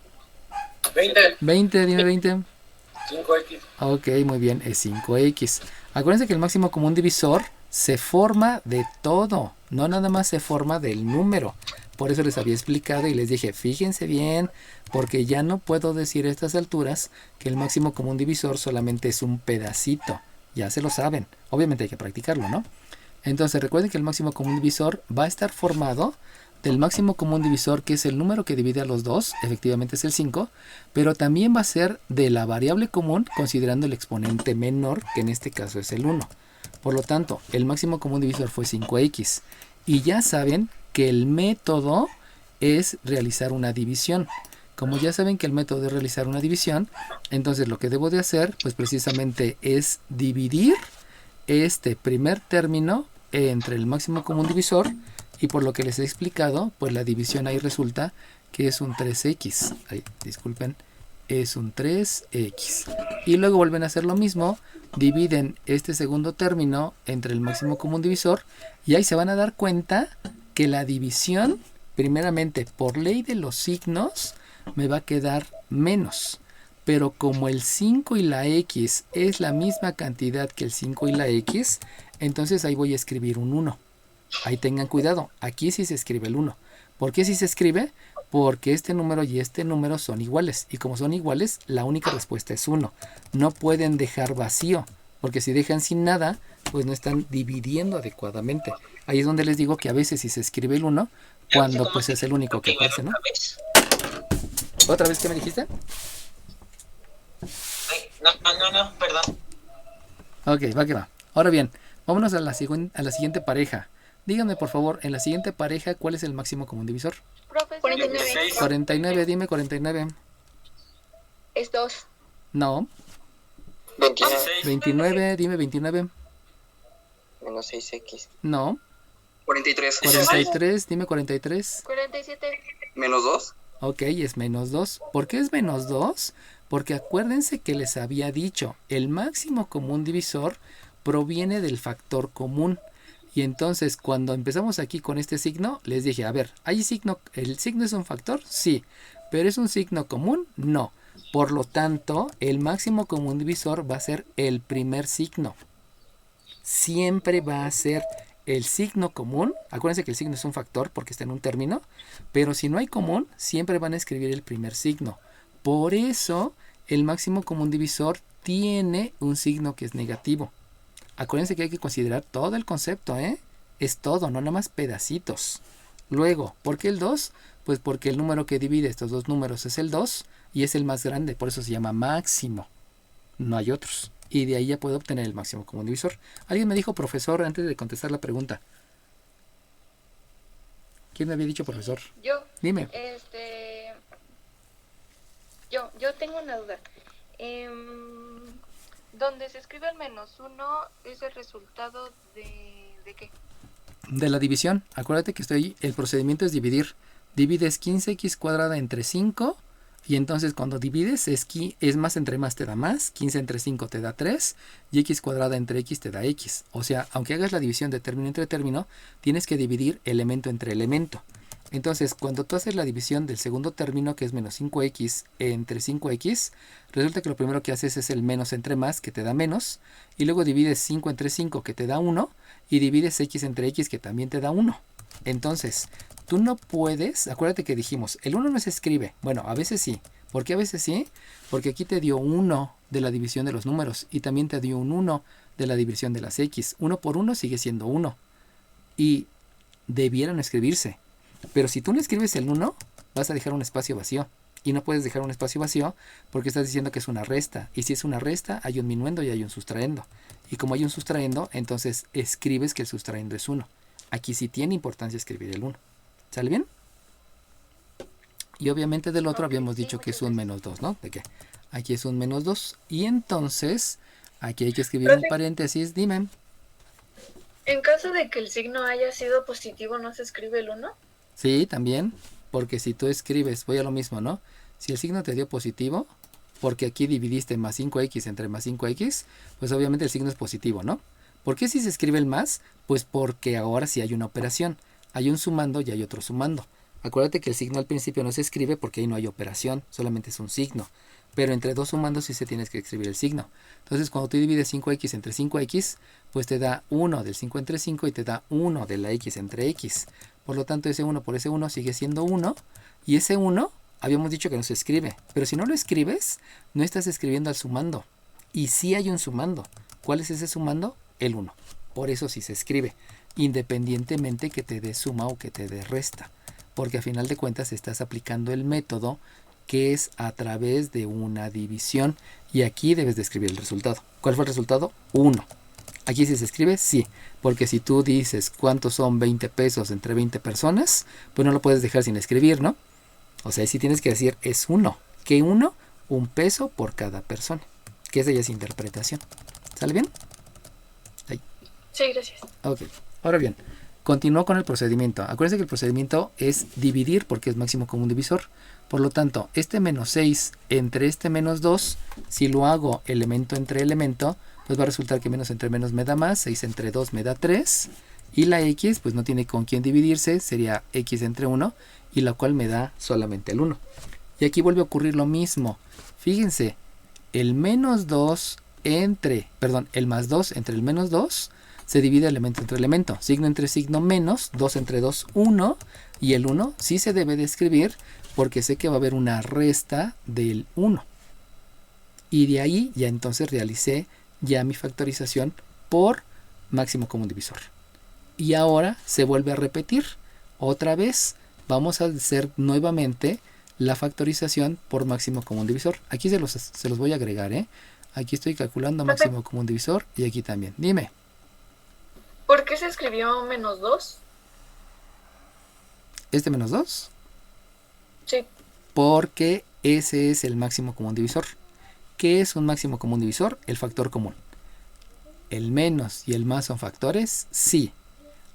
20, dime 20. 5x. Ok, muy bien, es 5x. Acuérdense que el máximo común divisor se forma de todo, no nada más se forma del número. Por eso les había explicado y les dije, fíjense bien, porque ya no puedo decir a estas alturas que el máximo común divisor solamente es un pedacito. Ya se lo saben. Obviamente hay que practicarlo, ¿no? Entonces recuerden que el máximo común divisor va a estar formado del máximo común divisor, que es el número que divide a los dos, efectivamente es el 5, pero también va a ser de la variable común considerando el exponente menor, que en este caso es el 1. Por lo tanto, el máximo común divisor fue 5x. Y ya saben que el método es realizar una división. Como ya saben que el método es realizar una división, entonces lo que debo de hacer, pues precisamente es dividir este primer término entre el máximo común divisor, y por lo que les he explicado, pues la división ahí resulta que es un 3x. Ay, disculpen, es un 3x. Y luego vuelven a hacer lo mismo, dividen este segundo término entre el máximo común divisor, y ahí se van a dar cuenta que la división, primeramente por ley de los signos, me va a quedar menos. Pero como el 5 y la x es la misma cantidad que el 5 y la x, entonces ahí voy a escribir un 1. Ahí tengan cuidado, aquí sí se escribe el 1. ¿Por qué sí se escribe? Porque este número y este número son iguales. Y como son iguales, la única respuesta es 1. No pueden dejar vacío, porque si dejan sin nada, pues no están dividiendo adecuadamente. Ahí es donde les digo que a veces sí se escribe el 1, cuando pues es el único que aparece, ¿no? ¿Otra vez qué me dijiste? No, perdón. Ok, va que va. Ahora bien, vámonos a la siguiente pareja. Díganme, por favor, en la siguiente pareja, ¿cuál es el máximo común divisor? Profesor, 49. 49, dime 49. es 2. No. 29 16. 29, dime 29. menos 6x. No. 43 43, dime 43. 47. menos 2. Ok, es menos 2. ¿Por qué es menos 2? Porque acuérdense que les había dicho, el máximo común divisor proviene del factor común. Y entonces cuando empezamos aquí con este signo, les dije, a ver, ¿hay signo? ¿El signo es un factor? Sí. ¿Pero es un signo común? No. Por lo tanto, el máximo común divisor va a ser el primer signo. Siempre va a ser el signo común. Acuérdense que el signo es un factor porque está en un término. Pero si no hay común, siempre van a escribir el primer signo. Por eso, el máximo común divisor tiene un signo que es negativo. Acuérdense que hay que considerar todo el concepto, ¿eh? Es todo, no nada más pedacitos. Luego, ¿por qué el 2? Pues porque el número que divide estos dos números es el 2 y es el más grande, por eso se llama máximo. No hay otros. Y de ahí ya puedo obtener el máximo común divisor. Alguien me dijo profesor antes de contestar la pregunta. ¿Quién me había dicho profesor? Yo, Dime. yo tengo una duda. Donde se escribe el -1 es el resultado de qué? De la división. Acuérdate que el procedimiento es dividir. Divides 15x cuadrada entre 5. Y entonces cuando divides es más entre más te da más. 15 entre 5 te da 3. Y x cuadrada entre x te da x. O sea, aunque hagas la división de término entre término, tienes que dividir elemento entre elemento. Entonces, cuando tú haces la división del segundo término, que es menos 5x entre 5x, resulta que lo primero que haces es el menos entre más, que te da menos, y luego divides 5 entre 5, que te da 1, y divides x entre x, que también te da 1. Entonces, tú no puedes, acuérdate que dijimos, el 1 no se escribe. Bueno, a veces sí. ¿Por qué a veces sí? Porque aquí te dio 1 de la división de los números, y también te dio un 1 de la división de las x. 1 por 1 sigue siendo 1. Y debieran escribirse. Pero si tú no escribes el 1, vas a dejar un espacio vacío. Y no puedes dejar un espacio vacío porque estás diciendo que es una resta. Y si es una resta, hay un minuendo y hay un sustraendo. Y como hay un sustraendo, entonces escribes que el sustraendo es 1. Aquí sí tiene importancia escribir el 1. ¿Sale bien? Y obviamente del otro habíamos dicho que es un menos 2, ¿no? ¿De qué? Aquí es un menos 2. Y entonces, aquí hay que escribir un paréntesis. Dime. En caso de que el signo haya sido positivo, ¿no se escribe el 1? Sí, también, porque si tú escribes, voy a lo mismo, ¿no? Si el signo te dio positivo, porque aquí dividiste más 5x entre más 5x, pues obviamente el signo es positivo, ¿no? ¿Por qué si se escribe el más? Pues porque ahora sí hay una operación. Hay un sumando y hay otro sumando. Acuérdate que el signo al principio no se escribe porque ahí no hay operación, solamente es un signo. Pero entre dos sumandos sí se tienes que escribir el signo. Entonces cuando tú divides 5x entre 5x, pues te da 1 del 5 entre 5 y te da 1 de la x entre x. Por lo tanto, ese 1 por ese 1 sigue siendo 1. Y ese 1, habíamos dicho que no se escribe. Pero si no lo escribes, no estás escribiendo al sumando. Y sí hay un sumando. ¿Cuál es ese sumando? El 1. Por eso sí se escribe. Independientemente que te dé suma o que te dé resta. Porque a final de cuentas estás aplicando el método que es a través de una división. Y aquí debes de escribir el resultado. ¿Cuál fue el resultado? 1. Aquí sí se escribe, sí, porque si tú dices cuántos son 20 pesos entre 20 personas, pues no lo puedes dejar sin escribir, ¿no? O sea, sí tienes que decir es 1. ¿Qué 1? Un peso por cada persona, que esa ya es interpretación. ¿Sale bien? Ahí. Sí, gracias. Ok, ahora bien, continúo con el procedimiento. Acuérdense que el procedimiento es dividir porque es máximo común divisor. Por lo tanto, este menos 6 entre este menos 2, si lo hago elemento entre elemento, pues va a resultar que menos entre menos me da más, 6 entre 2 me da 3, y la x pues no tiene con quién dividirse, sería x entre 1, y la cual me da solamente el 1. Y aquí vuelve a ocurrir lo mismo. Fíjense, el más 2 entre el menos 2 se divide elemento entre elemento, signo entre signo menos, 2 entre 2, 1, y el 1 sí se debe de escribir porque sé que va a haber una resta del 1. Y de ahí ya entonces realicé ya mi factorización por máximo común divisor. Y ahora se vuelve a repetir. Otra vez vamos a hacer nuevamente la factorización por máximo común divisor. Aquí se los voy a agregar, ¿eh? Aquí estoy calculando máximo común divisor y aquí también. Dime. ¿Por qué se escribió -2? ¿Este menos 2? Sí. Porque ese es el máximo común divisor. ¿Qué es un máximo común divisor? El factor común. ¿El menos y el más son factores? Sí.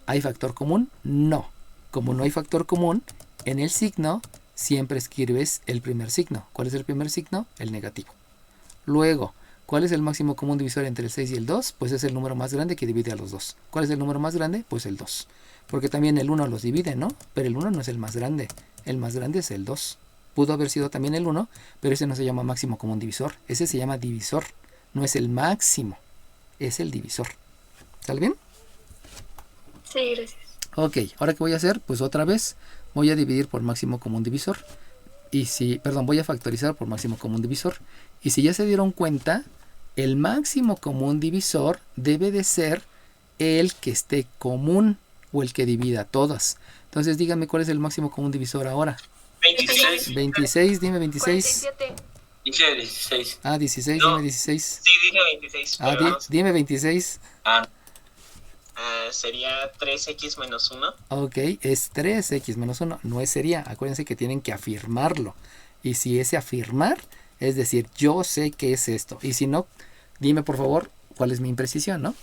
¿Hay factor común? No. Como no hay factor común, en el signo siempre escribes el primer signo. ¿Cuál es el primer signo? El negativo. Luego, ¿cuál es el máximo común divisor entre el 6 y el 2? Pues es el número más grande que divide a los dos. ¿Cuál es el número más grande? Pues el 2. Porque también el 1 los divide, ¿no? Pero el 1 no es el más grande. El más grande es el 2. Pudo haber sido también el 1, pero ese no se llama máximo común divisor. Ese se llama divisor. No es el máximo, es el divisor. ¿Sale bien? Sí, gracias. Ok, ahora ¿qué voy a hacer? Pues otra vez voy a dividir por máximo común divisor. Voy a factorizar por máximo común divisor. Y si ya se dieron cuenta, el máximo común divisor debe de ser el que esté común o el que divida a todas. Entonces díganme cuál es el máximo común divisor ahora. 26. 26, dime 26. 47. Dije 16. Ah, 16, No. dime 16. Sí, dije 26. Ah, pero dime 26. sería 3x menos 1. Ok, es 3x menos 1, no es sería. Acuérdense que tienen que afirmarlo. Y si es afirmar, es decir, yo sé que es esto. Y si no, dime por favor cuál es mi imprecisión, ¿no?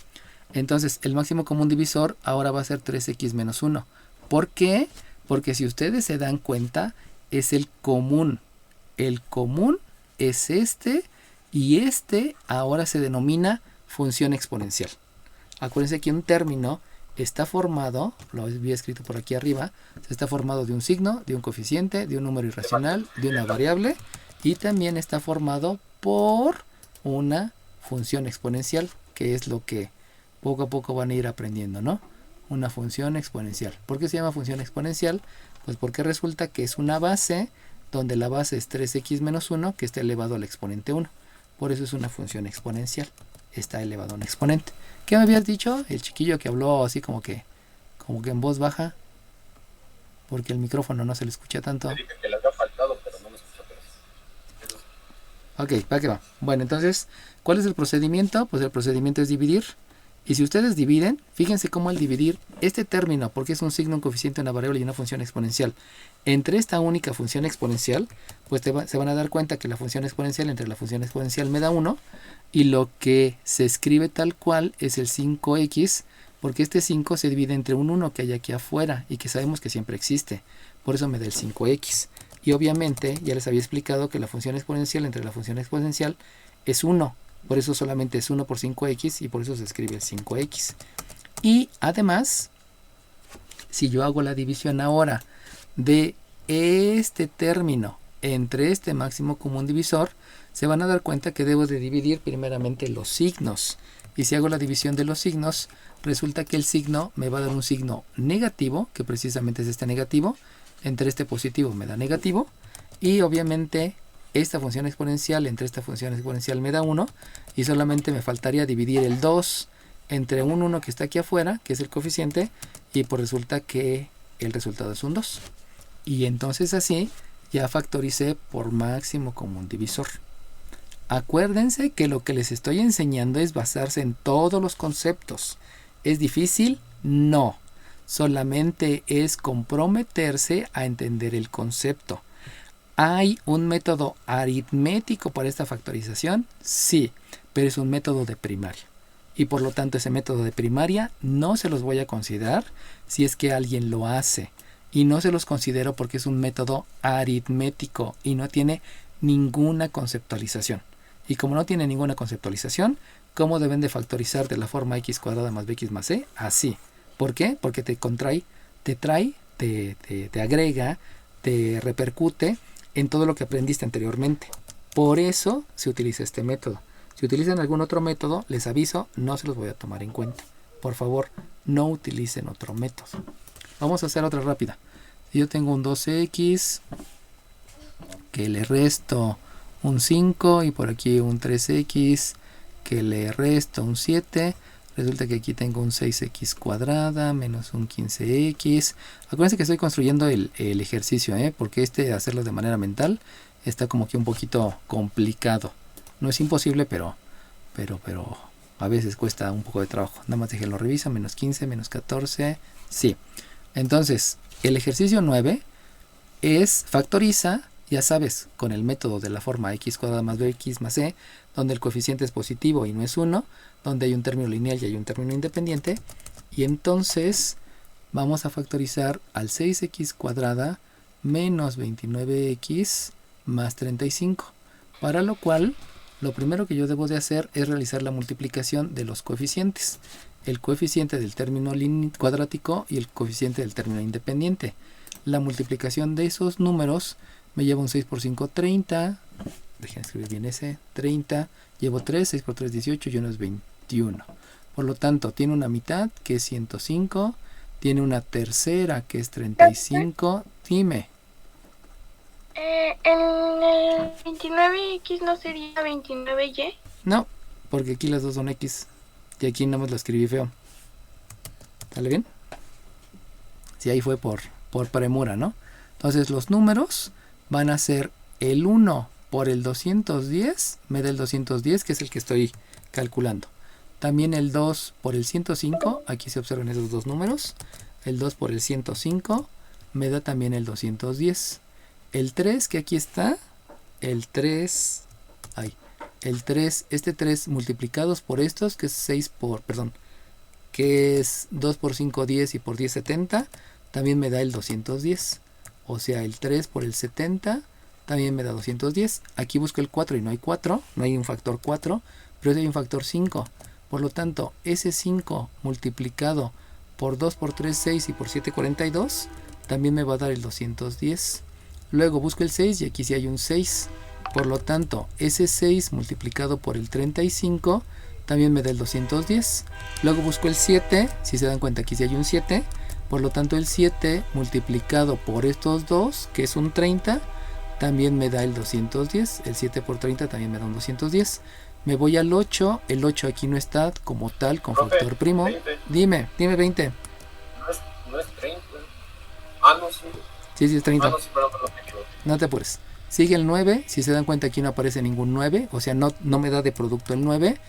Entonces, el máximo común divisor ahora va a ser 3x menos 1. ¿Por qué? Porque si ustedes se dan cuenta, es el común. El común es este y este ahora se denomina función exponencial. Acuérdense que un término está formado, lo había escrito por aquí arriba, está formado de un signo, de un coeficiente, de un número irracional, de una variable y también está formado por una función exponencial, que es lo que poco a poco van a ir aprendiendo, ¿no? Una función exponencial. ¿Por qué se llama función exponencial? Pues porque resulta que es una base donde la base es 3x menos 1 que está elevado al exponente 1. Por eso es una función exponencial. Está elevado a un exponente. ¿Qué me habías dicho? El chiquillo que habló así como que en voz baja. Porque el micrófono no se le escucha tanto. Me dije que le había faltado, pero no me escuchó. Ok, ¿para qué va? Bueno, entonces, ¿cuál es el procedimiento? Pues el procedimiento es dividir. Y si ustedes dividen, fíjense cómo al dividir este término, porque es un signo, un coeficiente, una variable y una función exponencial, entre esta única función exponencial, pues se van a dar cuenta que la función exponencial entre la función exponencial me da 1, y lo que se escribe tal cual es el 5x, porque este 5 se divide entre un 1 que hay aquí afuera y que sabemos que siempre existe, por eso me da el 5x. Y obviamente ya les había explicado que la función exponencial entre la función exponencial es 1. Por eso solamente es 1 por 5x y por eso se escribe el 5x. Y además, si yo hago la división ahora de este término entre este máximo común divisor, se van a dar cuenta que debo de dividir primeramente los signos. Y si hago la división de los signos, resulta que el signo me va a dar un signo negativo, que precisamente es este negativo. Entre este positivo me da negativo. Y obviamente esta función exponencial entre esta función exponencial me da 1 y solamente me faltaría dividir el 2 entre un 1 que está aquí afuera, que es el coeficiente, y pues resulta que el resultado es un 2. Y entonces así ya factoricé por máximo común divisor. Acuérdense que lo que les estoy enseñando es basarse en todos los conceptos. ¿Es difícil? No. Solamente es comprometerse a entender el concepto. ¿Hay un método aritmético para esta factorización? Sí, pero es un método de primaria. Y por lo tanto ese método de primaria no se los voy a considerar si es que alguien lo hace. Y no se los considero porque es un método aritmético y no tiene ninguna conceptualización. Y como no tiene ninguna conceptualización, ¿cómo deben de factorizar de la forma x cuadrada más bx más c? Así. ¿Por qué? Porque te agrega, te repercute en todo lo que aprendiste anteriormente. Por eso se utiliza este método. Si utilizan algún otro método, les aviso, no se los voy a tomar en cuenta. Por favor, no utilicen otro método. Vamos a hacer otra rápida. Si yo tengo un 2x, que le resto un 5, y por aquí un 3x, que le resto un 7, resulta que aquí tengo un 6x cuadrada menos un 15x. Acuérdense que estoy construyendo el ejercicio, porque hacerlo de manera mental está como que un poquito complicado. No es imposible, pero a veces cuesta un poco de trabajo. Nada más déjenlo reviso. Menos 15, menos 14. Sí. Entonces, el ejercicio 9 es factoriza, ya sabes, con el método de la forma x cuadrada más bx más c, donde el coeficiente es positivo y no es 1, donde hay un término lineal y hay un término independiente. Y entonces vamos a factorizar al 6x cuadrada menos 29x más 35. Para lo cual, lo primero que yo debo de hacer es realizar la multiplicación de los coeficientes. El coeficiente del término cuadrático y el coeficiente del término independiente. La multiplicación de esos números me lleva un 6 por 5, 30. Dejen escribir bien ese. 30. Llevo 3, 6 por 3, 18 y 1 es 21. Por lo tanto, tiene una mitad que es 105. Tiene una tercera que es 35. Dime. En el 29x no sería 29y. No, porque aquí las dos son x. Y aquí nada más lo escribí feo. ¿Sale bien? Sí, ahí fue por premura, ¿no? Entonces los números van a ser el 1 por el 210, me da el 210, que es el que estoy calculando. También el 2 por el 105, aquí se observan esos dos números. El 2 por el 105 me da también el 210. El 3 que aquí está, el 3, este 3 multiplicados por estos, que es 6 por, perdón, que es 2 por 5, 10 y por 10, 70, también me da el 210. O sea, el 3 por el 70 también me da 210. Aquí busco el 4 y no hay 4, no hay un factor 4, pero hay un factor 5. Por lo tanto, ese 5 multiplicado por 2 por 3, 6 y por 7, 42, también me va a dar el 210. Luego busco el 6 y aquí sí hay un 6. Por lo tanto, ese 6 multiplicado por el 35 también me da el 210. Luego busco el 7, si se dan cuenta aquí sí hay un 7. Por lo tanto, el 7 multiplicado por estos dos, que es un 30, también me da el 210. El 7 por 30 también me da un 210. Me voy al 8. El 8 aquí no está como tal con factor primo. 20. Dime 20. No es 30. Ah, no, sí. Sí, es 30. Ah, no, sí, perdón, me equivoqué. No te apures. Sigue el 9. Si se dan cuenta aquí no aparece ningún 9. O sea, no me da de producto el 9.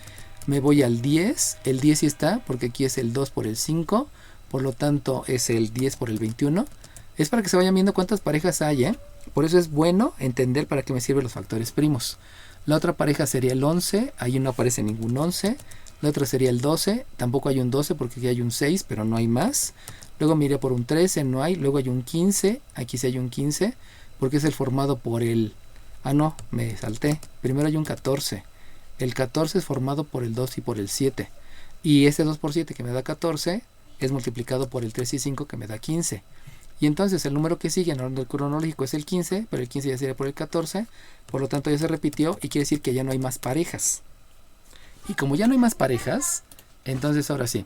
Me voy al 10. El 10 sí está porque aquí es el 2 por el 5. Por lo tanto es el 10 por el 21. Es para que se vayan viendo cuántas parejas hay, ¿eh? Por eso es bueno entender para qué me sirven los factores primos. La otra pareja sería el 11. Ahí no aparece ningún 11. La otra sería el 12. Tampoco hay un 12 porque aquí hay un 6, pero no hay más. Luego me iré por un 13, no hay. Luego hay un 15. Aquí sí hay un 15 porque es el formado por el... Ah, no, me salté. Primero hay un 14. El 14 es formado por el 2 y por el 7. Y este 2 por 7 que me da 14 es multiplicado por el 3 y 5 que me da 15. Y entonces el número que sigue en el orden cronológico es el 15, pero el 15 ya sería por el 14. Por lo tanto ya se repitió y quiere decir que ya no hay más parejas. Y como ya no hay más parejas, entonces ahora sí,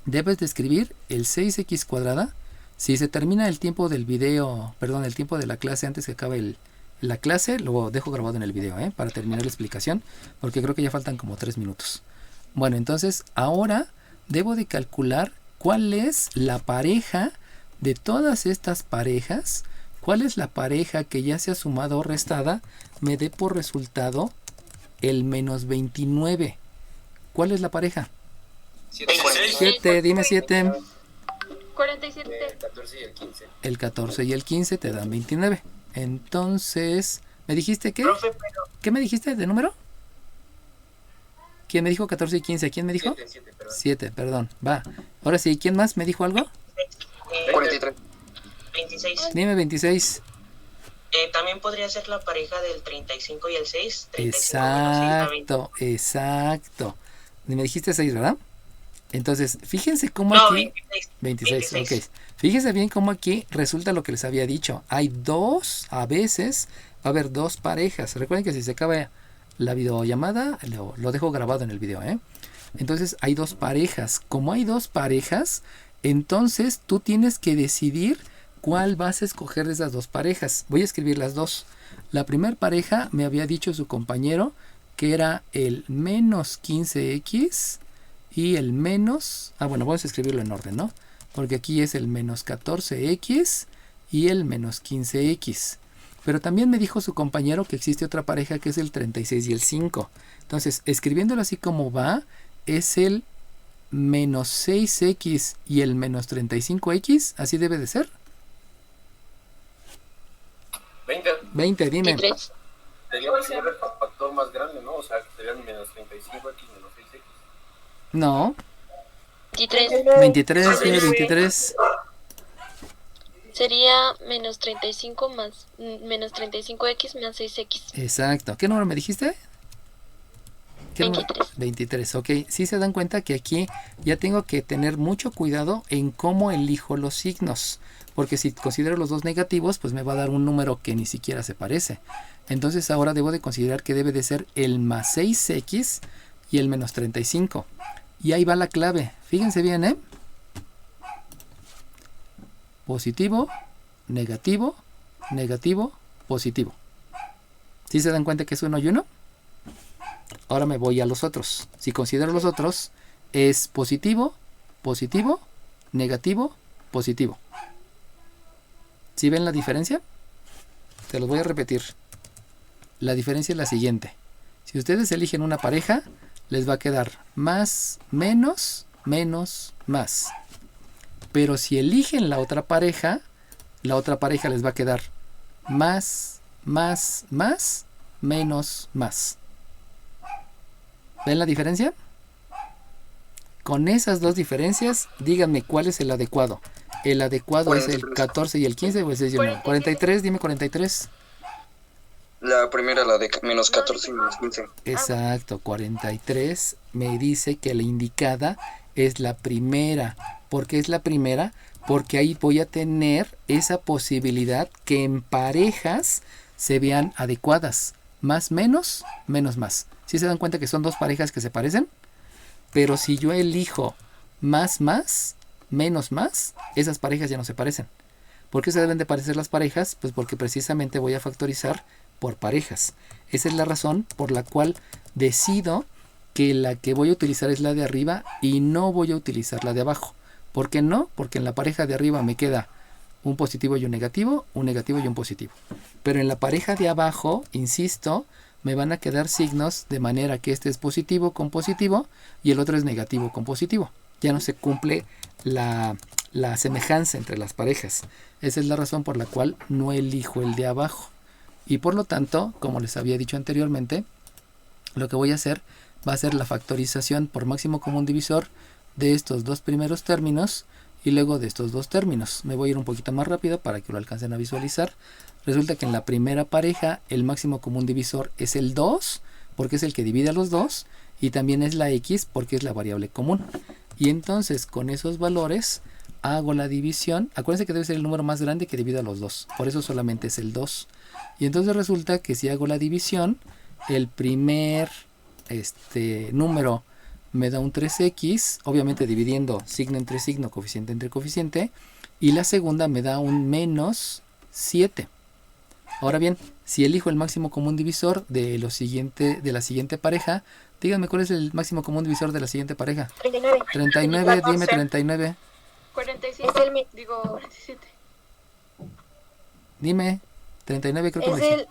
debes de escribir el 6x cuadrada. Si se termina el tiempo del video, perdón, el tiempo de la clase antes que acabe la clase, lo dejo grabado en el video, para terminar la explicación, porque creo que ya faltan como 3 minutos. Bueno, entonces ahora debo de calcular cuál es la pareja de todas estas parejas, cuál es la pareja que ya sea sumada o restada, me dé por resultado el menos 29. ¿Cuál es la pareja? 7, dime 7. 47. El 14 y el 15. El 14 y el 15 te dan 29. Entonces, ¿me dijiste qué? Profe, pero ¿Qué me dijiste de número? ¿Quién me dijo 14 y 15? ¿Quién me dijo? 7, perdón. 7, perdón. Va. Ahora sí, ¿quién más me dijo algo? 43. 26. Dime 26. También podría ser la pareja del 35 y el 6. 35 menos 6 da 20. Exacto. Me dijiste 6, ¿verdad? Entonces, fíjense cómo No, aquí... 26. 26, ok. Fíjense bien cómo aquí resulta lo que les había dicho. Hay dos, a veces, va a haber dos parejas. Recuerden que si se acaba la videollamada, lo dejo grabado en el video, ¿eh? Entonces, hay dos parejas. Como hay dos parejas, entonces tú tienes que decidir cuál vas a escoger de esas dos parejas. Voy a escribir las dos. La primera pareja me había dicho su compañero que era el menos 15x y el menos... Ah, bueno, vamos a escribirlo en orden, ¿no? Porque aquí es el menos 14x y el menos 15x. Pero también me dijo su compañero que existe otra pareja que es el 36 y el 5. Entonces, escribiéndolo así como va, es el menos 6x y el menos 35x, ¿así debe de ser? 20. 20, dime. 23. Sería el factor más grande, ¿no? O sea, que serían menos 35x menos 6x. No, 23. 23, dime 23. Sería menos 35 más menos 35x más 6x. Exacto. ¿Qué número me dijiste? ¿Qué número? 23. 23, ok. Sí se dan cuenta que aquí ya tengo que tener mucho cuidado en cómo elijo los signos. Porque si considero los dos negativos, pues me va a dar un número que ni siquiera se parece. Entonces ahora debo de considerar que debe de ser el más 6x y el menos 35. Y ahí va la clave. Fíjense bien, ¿eh? Positivo, negativo, negativo, positivo. ¿Sí se dan cuenta que es uno y uno? Ahora me voy a los otros. Si considero los otros, es positivo, positivo, negativo, positivo. ¿Sí ven la diferencia? Te los voy a repetir. La diferencia es la siguiente. Si ustedes eligen una pareja, les va a quedar más, menos, menos, más. Pero si eligen la otra pareja les va a quedar más, más, más, menos, más. ¿Ven la diferencia? Con esas dos diferencias, díganme cuál es el adecuado. El adecuado 43. es el 14 y el 15 o el 6 y el 9. 43, dime 43. La primera, la de menos 14 y menos 15. Exacto, 43 me dice que la indicada es la primera. ¿Por qué es la primera? Porque ahí voy a tener esa posibilidad que en parejas se vean adecuadas. Más, menos, menos, más. ¿Sí se dan cuenta que son dos parejas que se parecen? Pero si yo elijo más, más, menos, más, esas parejas ya no se parecen. ¿Por qué se deben de parecer las parejas? Pues porque precisamente voy a factorizar por parejas. Esa es la razón por la cual decido que la que voy a utilizar es la de arriba y no voy a utilizar la de abajo. ¿Por qué no? Porque en la pareja de arriba me queda un positivo y un negativo y un positivo. Pero en la pareja de abajo, insisto, me van a quedar signos de manera que este es positivo con positivo y el otro es negativo con positivo. Ya no se cumple la semejanza entre las parejas. Esa es la razón por la cual no elijo el de abajo. Y por lo tanto, como les había dicho anteriormente, lo que voy a hacer va a ser la factorización por máximo común divisor de estos dos primeros términos y luego de estos dos términos. Me voy a ir un poquito más rápido para que lo alcancen a visualizar. Resulta que en la primera pareja el máximo común divisor es el 2, porque es el que divide a los dos, y también es la x porque es la variable común. Y entonces con esos valores hago la división. Acuérdense que debe ser el número más grande que divida a los dos, por eso solamente es el 2. Y entonces resulta que si hago la división, el primer número me da un 3x, obviamente dividiendo signo entre signo, coeficiente entre coeficiente, y la segunda me da un menos 7. Ahora bien, si elijo el máximo común divisor de la siguiente pareja, díganme cuál es el máximo común divisor de la siguiente pareja. 39. 39, dime 39. 47. Es el 47. Dime, 39 creo que me Es dice. el...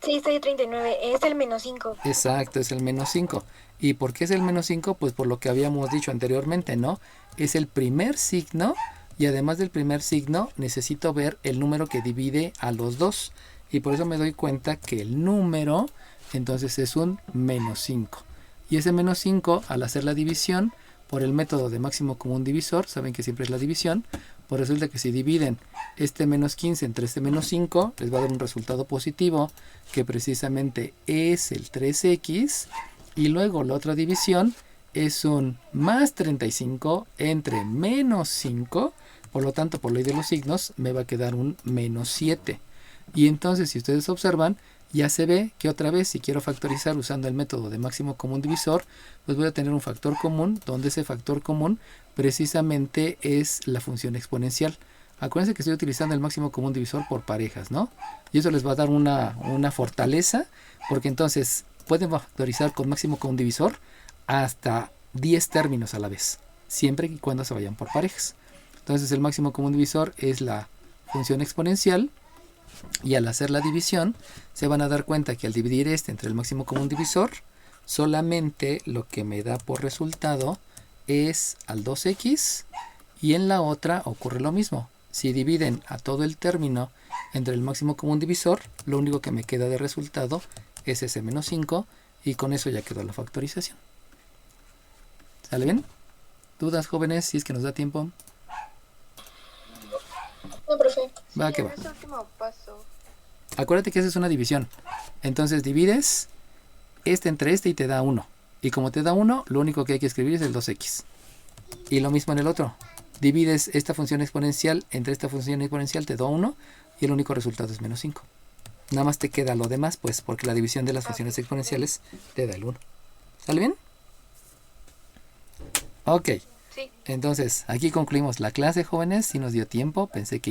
Sí, estoy 39. Es el menos 5. Exacto, es el menos 5. ¿Y por qué es el menos 5? Pues por lo que habíamos dicho anteriormente, ¿no? Es el primer signo y además del primer signo necesito ver el número que divide a los dos. Y por eso me doy cuenta que el número entonces es un menos 5. Y ese menos 5 al hacer la división por el método de máximo común divisor, saben que siempre es la división, pues resulta que si dividen este menos 15 entre este menos 5, les va a dar un resultado positivo que precisamente es el 3x. Y luego la otra división es un más 35 entre menos 5. Por lo tanto, por ley de los signos, me va a quedar un menos 7. Y entonces, si ustedes observan, ya se ve que otra vez, si quiero factorizar usando el método de máximo común divisor, pues voy a tener un factor común, donde ese factor común precisamente es la función exponencial. Acuérdense que estoy utilizando el máximo común divisor por parejas, ¿no? Y eso les va a dar una fortaleza, porque entonces pueden factorizar con máximo común divisor hasta 10 términos a la vez, siempre y cuando se vayan por parejas. Entonces el máximo común divisor es la función exponencial, y al hacer la división se van a dar cuenta que al dividir entre el máximo común divisor Solamente lo que me da por resultado es al 2x, y en la otra ocurre lo mismo. Si dividen a todo el término entre el máximo común divisor, lo único que me queda de resultado es ese menos 5, y con eso ya quedó la factorización. ¿Sale bien? ¿Dudas, jóvenes? Si es que nos da tiempo. No, profe. Va que va. Ese último paso. Acuérdate que haces una división. Entonces divides este entre este y te da 1. Y como te da 1, lo único que hay que escribir es el 2x. Y lo mismo en el otro. Divides esta función exponencial entre esta función exponencial, te da 1. Y el único resultado es menos 5. Nada más te queda lo demás, pues, porque la división de las funciones exponenciales te da el 1. ¿Sale bien? Ok. Sí. Entonces, aquí concluimos la clase, jóvenes. Si nos dio tiempo, pensé que